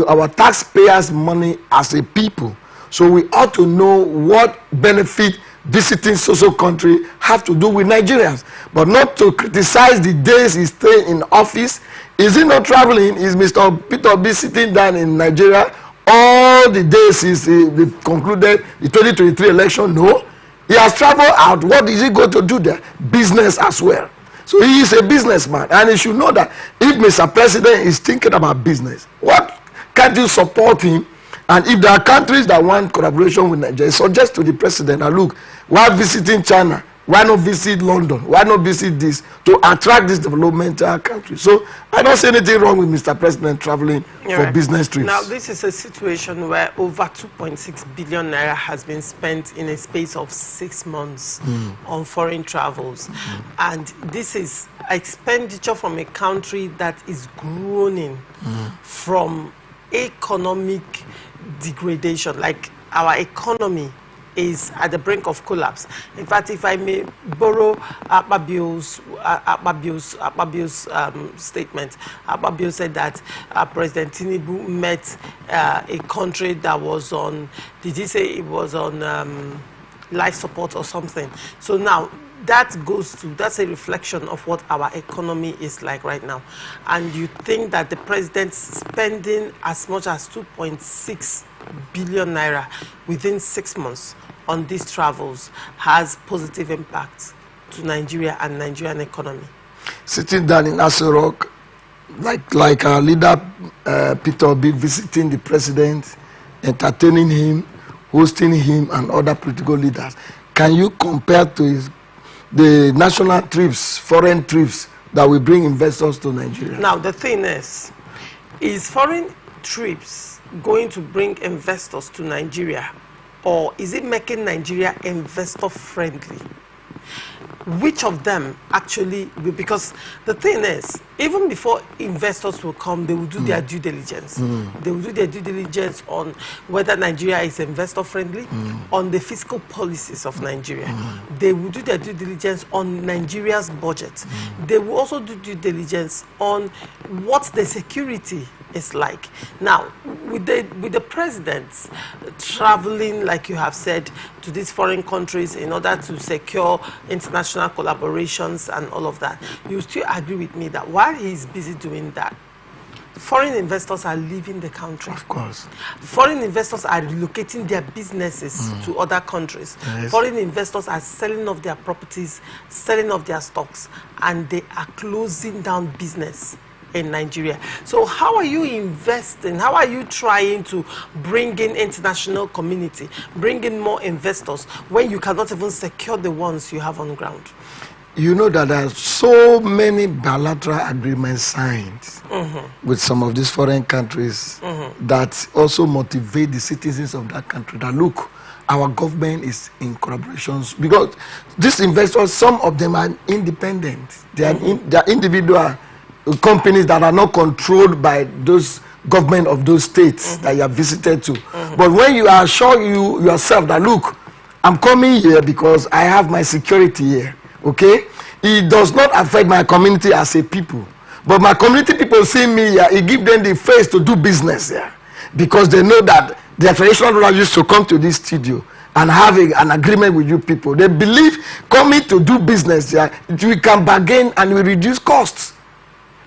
our taxpayers' money as a people. So we ought to know what benefit visiting social country have to do with Nigerians, but not to criticize the days he stay in office. Is he not traveling? Is Mr. Peter Obi sitting down in Nigeria all the days since he concluded the 2023 election? No. He has traveled out. What is he going to do there? Business as well. So he is a businessman, and he should know that if Mr. President is thinking about business, what can't you support him? And if there are countries that want collaboration with Nigeria, suggest to the president that look, while visiting China, why not visit London? Why not visit this to attract this developmental country? So I don't see anything wrong with Mr. President traveling for business trips. Now this is a situation where over 2.6 billion naira has been spent in a space of 6 months on foreign travels, and this is expenditure from a country that is groaning from economic degradation. Like, our economy is at the brink of collapse. In fact, if I may borrow Akpabio's statement, Akpabio said that President Tinubu met a country that was on, did he say it was on life support or something? So now, that goes to, that's a reflection of what our economy is like right now. And you think that the president spending as much as 2.6 billion naira within 6 months on these travels has positive impact to Nigeria and Nigerian economy? Sitting down in Aso Rock, like our leader Peter Obi visiting the president, entertaining him, hosting him and other political leaders, can you compare to the national trips, foreign trips that will bring investors to Nigeria? Now the thing is foreign trips going to bring investors to Nigeria, or is it making Nigeria investor friendly? which of them actually will, because the thing is, even before investors will come, they will do their due diligence. They will do their due diligence on whether Nigeria is investor friendly, on the fiscal policies of Nigeria. They will do their due diligence on Nigeria's budget. They will also do due diligence on what the security is like. Now, with the presidents traveling, like you have said, to these foreign countries in order to secure international collaborations and all of that, you still agree with me that while he's busy doing that, foreign investors are leaving the country. Of course. Foreign investors are relocating their businesses to other countries. Yes. Foreign investors are selling off their properties, selling off their stocks, and they are closing down business in Nigeria. So how are you investing? How are you trying to bring in international community, bring in more investors when you cannot even secure the ones you have on ground? You know that there are so many bilateral agreements signed with some of these foreign countries that also motivate the citizens of that country that, look, our government is in collaborations, because these investors, some of them are independent. They are individual companies that are not controlled by those government of those states that you have visited to. But when you assure yourself that, look, I'm coming here because I have my security here, okay? It does not affect my community as a people. But my community people see me here, it gives them the face to do business here. Because they know that their traditional rulers used to come to this studio and have an agreement with you people. They believe coming to do business here, we can bargain and we reduce costs.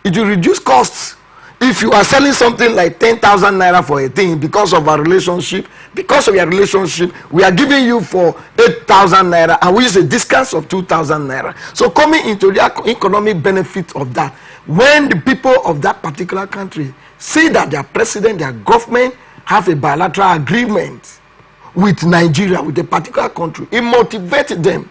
It will reduce costs. If you are selling something like 10,000 naira for a thing, because of our relationship, because of your relationship, we are giving you for 8,000 naira, and we use a discount of 2,000 naira. So coming into the economic benefit of that, when the people of that particular country see that their president, their government have a bilateral agreement with Nigeria, with a particular country, it motivates them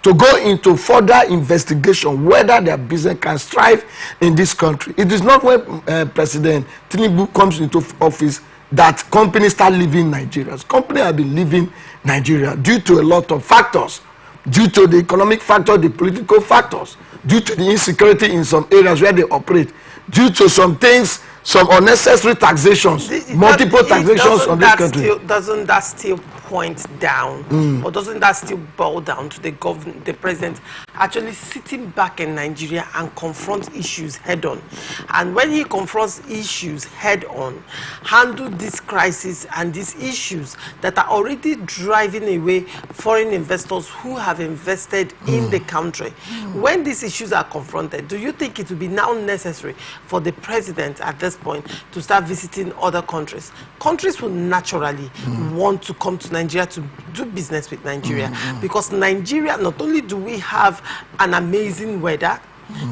to go into further investigation whether their business can strive in this country. It is not when President Tinubu comes into office that companies start leaving Nigeria. Companies have been leaving Nigeria due to a lot of factors, due to the economic factor, the political factors, due to the insecurity in some areas where they operate, due to some things, some unnecessary taxations, multiple taxations on this country. Doesn't that still point down, or doesn't that still boil down to the president actually sitting back in Nigeria and confront issues head on? And when he confronts issues head on, handle this crisis and these issues that are already driving away foreign investors who have invested in the country. When these issues are confronted, do you think it will be now necessary for the president at this point to start visiting other countries? Countries will naturally want to come to Nigeria to do business with Nigeria, because Nigeria, not only do we have an amazing weather,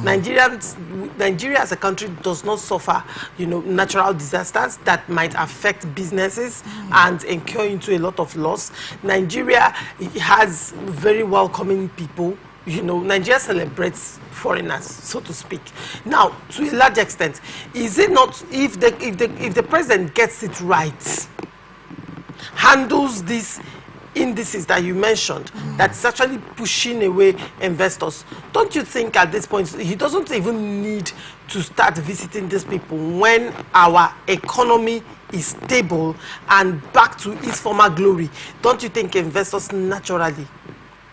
Nigeria as a country does not suffer, natural disasters that might affect businesses and incur into a lot of loss. Nigeria has very welcoming people. Nigeria celebrates foreigners, so to speak. Now, to a large extent, is it not, if the president gets it right, handles these indices that you mentioned, that's actually pushing away investors, don't you think at this point he doesn't even need to start visiting these people when our economy is stable and back to its former glory? Don't you think investors naturally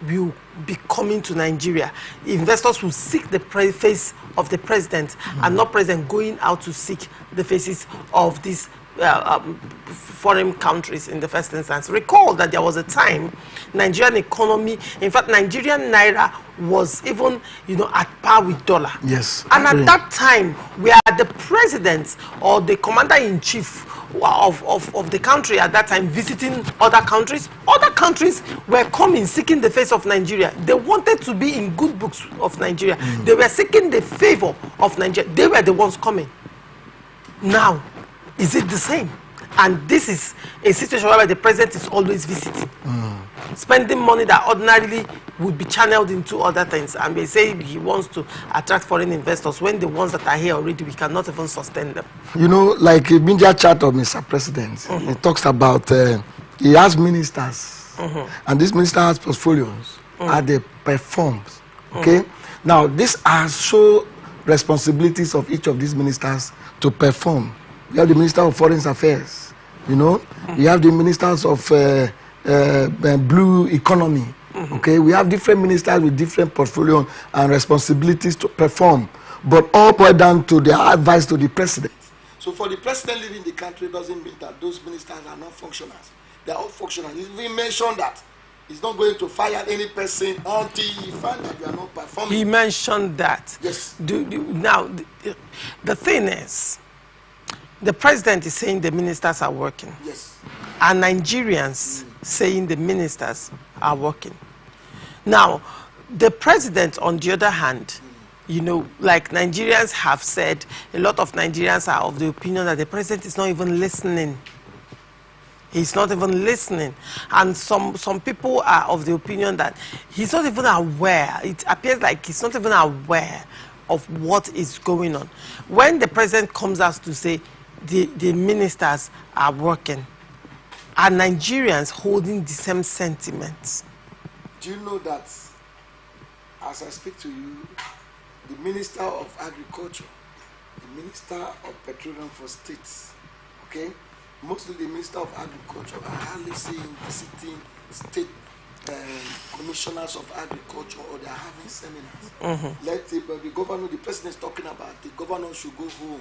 will be coming to Nigeria? Investors will seek the face of the president and not president going out to seek the faces of these foreign countries in the first instance. Recall that there was a time Nigerian economy, in fact Nigerian naira was even at par with dollar. Yes. And at that time, where the president or the commander-in-chief of the country at that time visiting other countries were coming seeking the face of Nigeria. They wanted to be in good books of Nigeria. They were seeking the favor of Nigeria. They were the ones coming. Now, is it the same? And this is a situation where the president is always visiting, spending money that ordinarily would be channeled into other things, and they say he wants to attract foreign investors when the ones that are here already, we cannot even sustain them. Like a media chat of Mr. President, he talks about, he has ministers, and these ministers' portfolios, and they perform Okay? Now, these are so responsibilities of each of these ministers to perform. We have the Minister of Foreign Affairs, you know. We have the Ministers of Blue Economy. Okay? We have different ministers with different portfolio and responsibilities to perform, but all boil down to their advice to the president. So for the president leaving the country doesn't mean that those ministers are not functionals. They are all functional. He mentioned that he's not going to fire any person until he finds that they are not performing. He mentioned that. Yes. Now, the thing is, the president is saying the ministers are working. Yes. And Nigerians saying the ministers are working. Now, the president, on the other hand, you know, like Nigerians have said, a lot of Nigerians are of the opinion that the president is not even listening. He's not even listening. And some people are of the opinion that he's not even aware. It appears like he's not even aware of what is going on. When the president comes out to say the ministers are working, are Nigerians holding the same sentiments? Do you know that, as I speak to you, the Minister of Agriculture, the Minister of Petroleum for States, okay, mostly the Minister of Agriculture are hardly seeing visiting state commissioners of agriculture, or they are having seminars. Let the governor, the president is talking about the governor should go home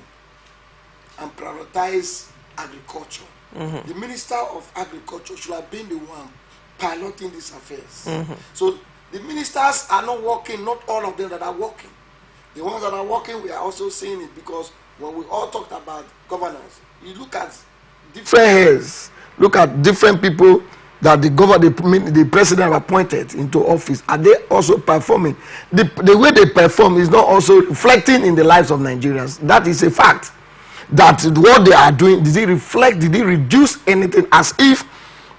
and prioritize agriculture. The Minister of Agriculture should have been the one piloting these affairs. So the ministers are not working, not all of them that are working. The ones that are working, we are also seeing it, because when we all talked about governance, you look at different heads, look at different people that the president appointed into office. Are they also performing? The way they perform is not also reflecting in the lives of Nigerians. That is a fact. That what they are doing, did it reflect, did it reduce anything? As if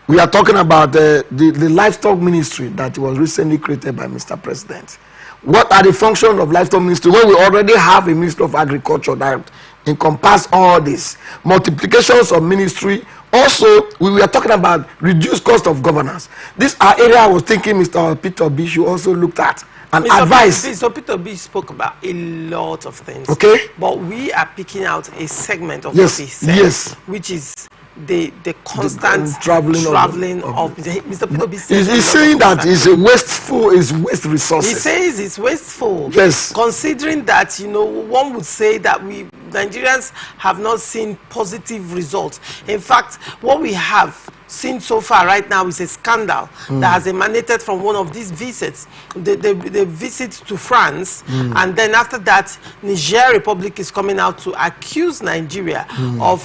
we are talking about the livestock ministry that was recently created by Mr. President. What are the functions of livestock ministry when we already have a Ministry of Agriculture that encompass all this? Multiplications of ministry. Also, we were talking about reduced cost of governance. This are area I was thinking Mr. Peter B should also look at and advise. Mr. Peter B spoke about a lot of things. Okay. But we are picking out a segment of Yes, what he said, yes. which is the constant traveling of Mr. Peter B said. He's saying that it's a wasteful, is waste resources. He says it's wasteful. Yes. Considering that, you know, one would say that Nigerians have not seen positive results. In fact, what we have seen so far right now is a scandal that has emanated from one of these visits. The visit to France, and then after that, Niger Republic is coming out to accuse Nigeria of,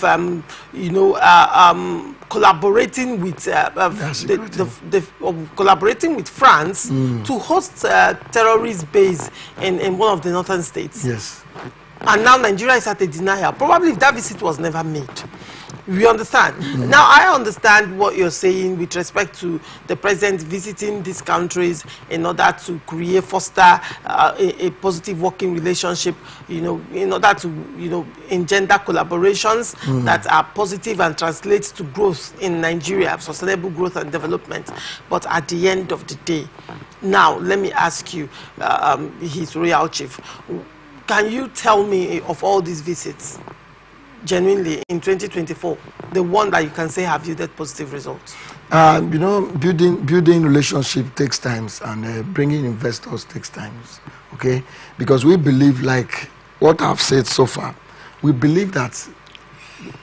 collaborating with collaborating with France to host a terrorist base in one of the northern states. Yes. And now Nigeria is at a denial. Probably if that visit was never made. We understand. Now, I understand what you're saying with respect to the president visiting these countries in order to foster a positive working relationship, you know, in order to, you know, engender collaborations that are positive and translate to growth in Nigeria, sustainable growth and development. But at the end of the day, now, let me ask you, His Royal Chief, can you tell me of all these visits, genuinely, in 2024, the one that you can say have yielded positive results? You know, building relationship takes time, and bringing investors takes time, okay? Because we believe, like what I've said so far, we believe that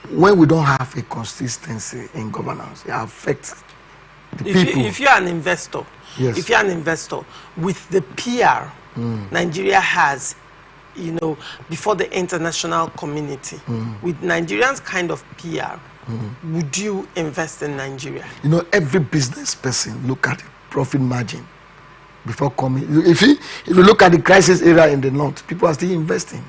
when we don't have a consistency in governance, it affects the people. If you're an investor, yes. If you're an investor, with the PR Nigeria has, you know, before the international community, with Nigerians kind of PR, would you invest in Nigeria? You know, every business person look at the profit margin before coming. If you look at the crisis area in the north, people are still investing.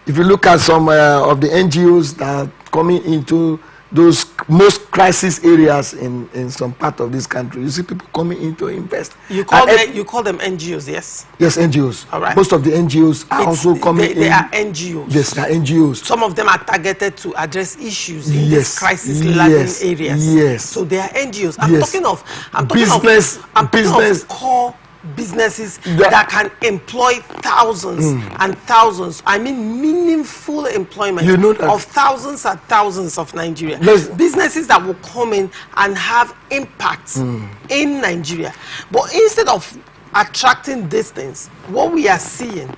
If you look at some of the NGOs that are coming into those most crisis areas in some part of this country, you see people coming in to invest. You call them NGOs, yes? Yes, NGOs. All right. Most of the NGOs are also coming in. They are NGOs. Yes, they are NGOs. Some of them are targeted to address issues in these crisis-laden areas. Yes. So they are NGOs. I'm talking of business core businesses that can employ thousands and thousands, I mean meaningful employment of thousands and thousands of Nigerians. Businesses that will come in and have impact in Nigeria. But instead of attracting these things, what we are seeing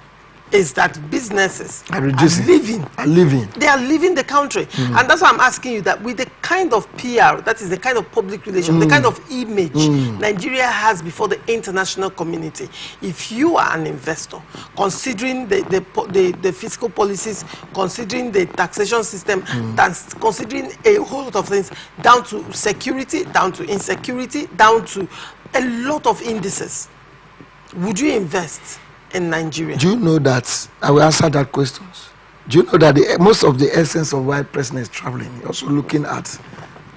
is that businesses are leaving. They are leaving the country. And that's why I'm asking you that with the kind of PR, that is the kind of public relations, the kind of image Nigeria has before the international community, if you are an investor, considering the fiscal policies, considering the taxation system, considering a whole lot of things, down to security, down to insecurity, down to a lot of indices, would you invest in Nigeria? Do you know that, I will answer that question. Do you know that most of the essence of why president is traveling, also looking at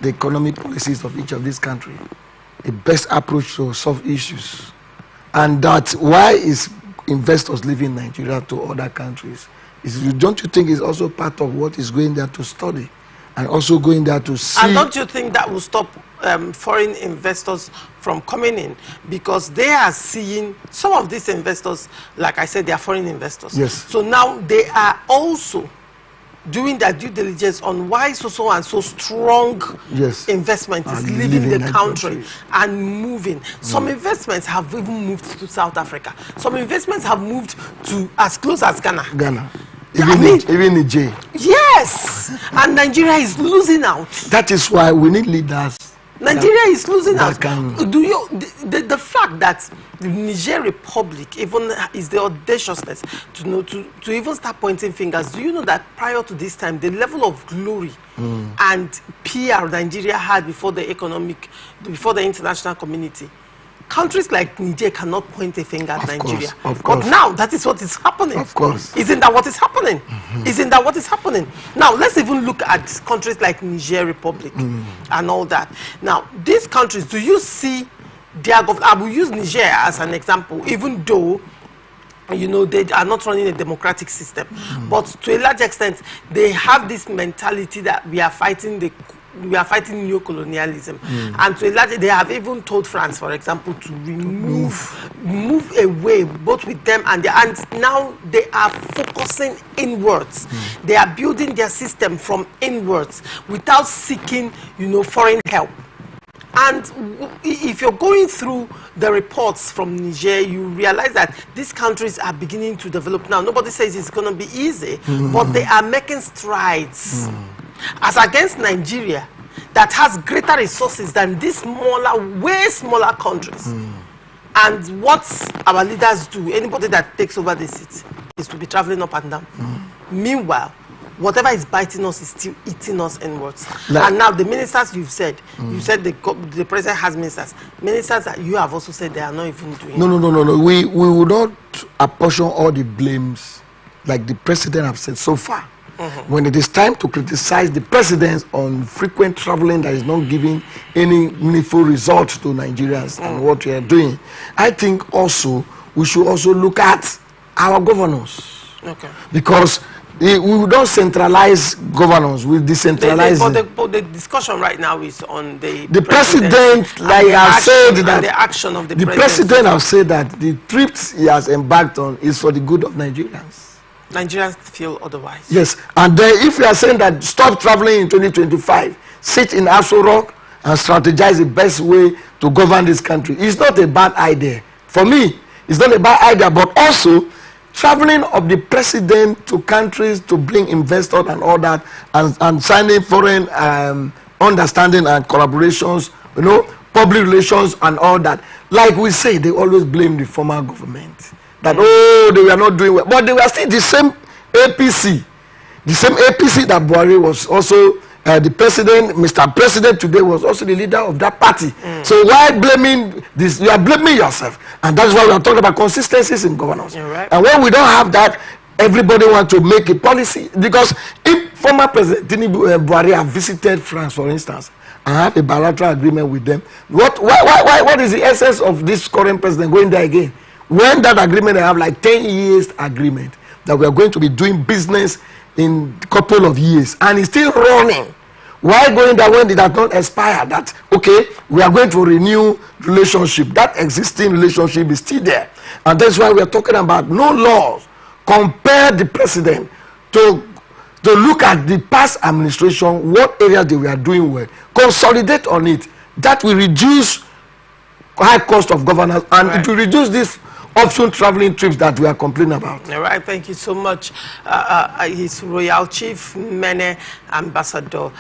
the economic policies of each of these countries, the best approach to solve issues, and that why is investors leaving Nigeria to other countries? Don't you think it's also part of what is going there to study and also going there to see? And don't you think that will stop foreign investors from coming in, because they are seeing some of these investors, like I said, they are foreign investors. Yes. So now they are also doing their due diligence on why so and so strong investment is leaving the country and moving. Some investments have even moved to South Africa. Some investments have moved to as close as Ghana. Even Nigeria. Yes, and Nigeria is losing out. That is why we need leaders. Nigeria is losing out. Do you the fact that the Niger Republic even is the audaciousness to even start pointing fingers? Do you know that prior to this time, the level of glory and PR Nigeria had before the international community, countries like Niger cannot point a finger at Nigeria. Of course. But now that is what is happening. Of course. Isn't that what is happening? Isn't that what is happening? Now, let's even look at countries like Niger Republic and all that. Now, these countries, do you see their government? I will use Niger as an example, even though, you know, they are not running a democratic system. But to a large extent, they have this mentality that we are fighting neo-colonialism, and to a large, they have even told France, for example, to move away, both with them and now they are focusing inwards. They are building their system from inwards without seeking, you know, foreign help. And if you're going through the reports from Niger, you realize that these countries are beginning to develop now. Nobody says it's going to be easy, but they are making strides. As against Nigeria, that has greater resources than these smaller, way smaller countries. And what our leaders do, anybody that takes over the seat, is to be traveling up and down. Meanwhile, whatever is biting us is still eating us inwards. And now the ministers you said the president has ministers that you have also said they are not even doing. No. We will not apportion all the blames like the president have said so far. When it is time to criticize the president on frequent traveling that is not giving any meaningful results to Nigerians and what we are doing, I think also we should also look at our governors. Because we don't centralize governance, we decentralize. But the discussion right now is on the president, like I said, that the action of the president has said that the trips he has embarked on is for the good of Nigerians. Nigerians feel otherwise. Yes, and then if you are saying that stop traveling in 2025, sit in Aso Rock and strategize the best way to govern this country, it's not a bad idea. For me, it's not a bad idea, but also traveling of the president to countries to bring investors and all that, and signing foreign understanding and collaborations, you know, public relations and all that. Like we say, they always blame the former government. That, they were not doing well. But they were still the same APC. The same APC that Buhari was also the president, Mr. President today was also the leader of that party. So why blaming this? You are blaming yourself. And that's why we are talking about consistencies in governance. Right. And when we don't have that, everybody wants to make a policy. Because if former President Buhari have visited France, for instance, and have a bilateral agreement with them, what is the essence of this current president going there again? When that agreement, they have like 10 years agreement that we are going to be doing business in a couple of years, and it's still running. Why going there when it has not expired? That, okay, we are going to renew relationship. That existing relationship is still there. And that's why we are talking about no laws. Compare the president to look at the past administration, what areas they were doing well. Consolidate on it. That will reduce high cost of governance, and it will reduce this option traveling trips that we are complaining about. All right, thank you so much. His Royal Chief Mene Ambassador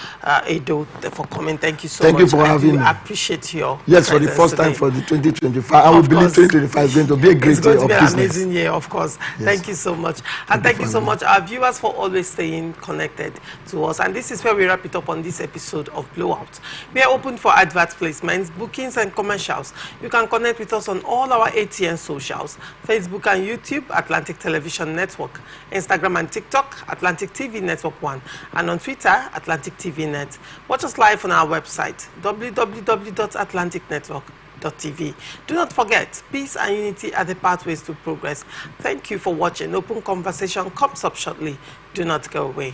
Edo for coming. Thank you so much. Thank you for having me. I appreciate your yes, for the first time for the 2025. I will believe 2025 is going to be a great year of business. It's going to be an amazing year, of course. Yes. Thank you so much. And thank you so much, our viewers, for always staying connected to us. And this is where we wrap it up on this episode of Blowout. We are open for advert placements, bookings, and commercials. You can connect with us on all our ATN socials. Facebook and YouTube, Atlantic Television Network. Instagram and TikTok, Atlantic TV Network 1. And on Twitter, Atlantic TV Net. Watch us live on our website, www.atlanticnetwork.tv. Do not forget, peace and unity are the pathways to progress. Thank you for watching. Open Conversation comes up shortly. Do not go away.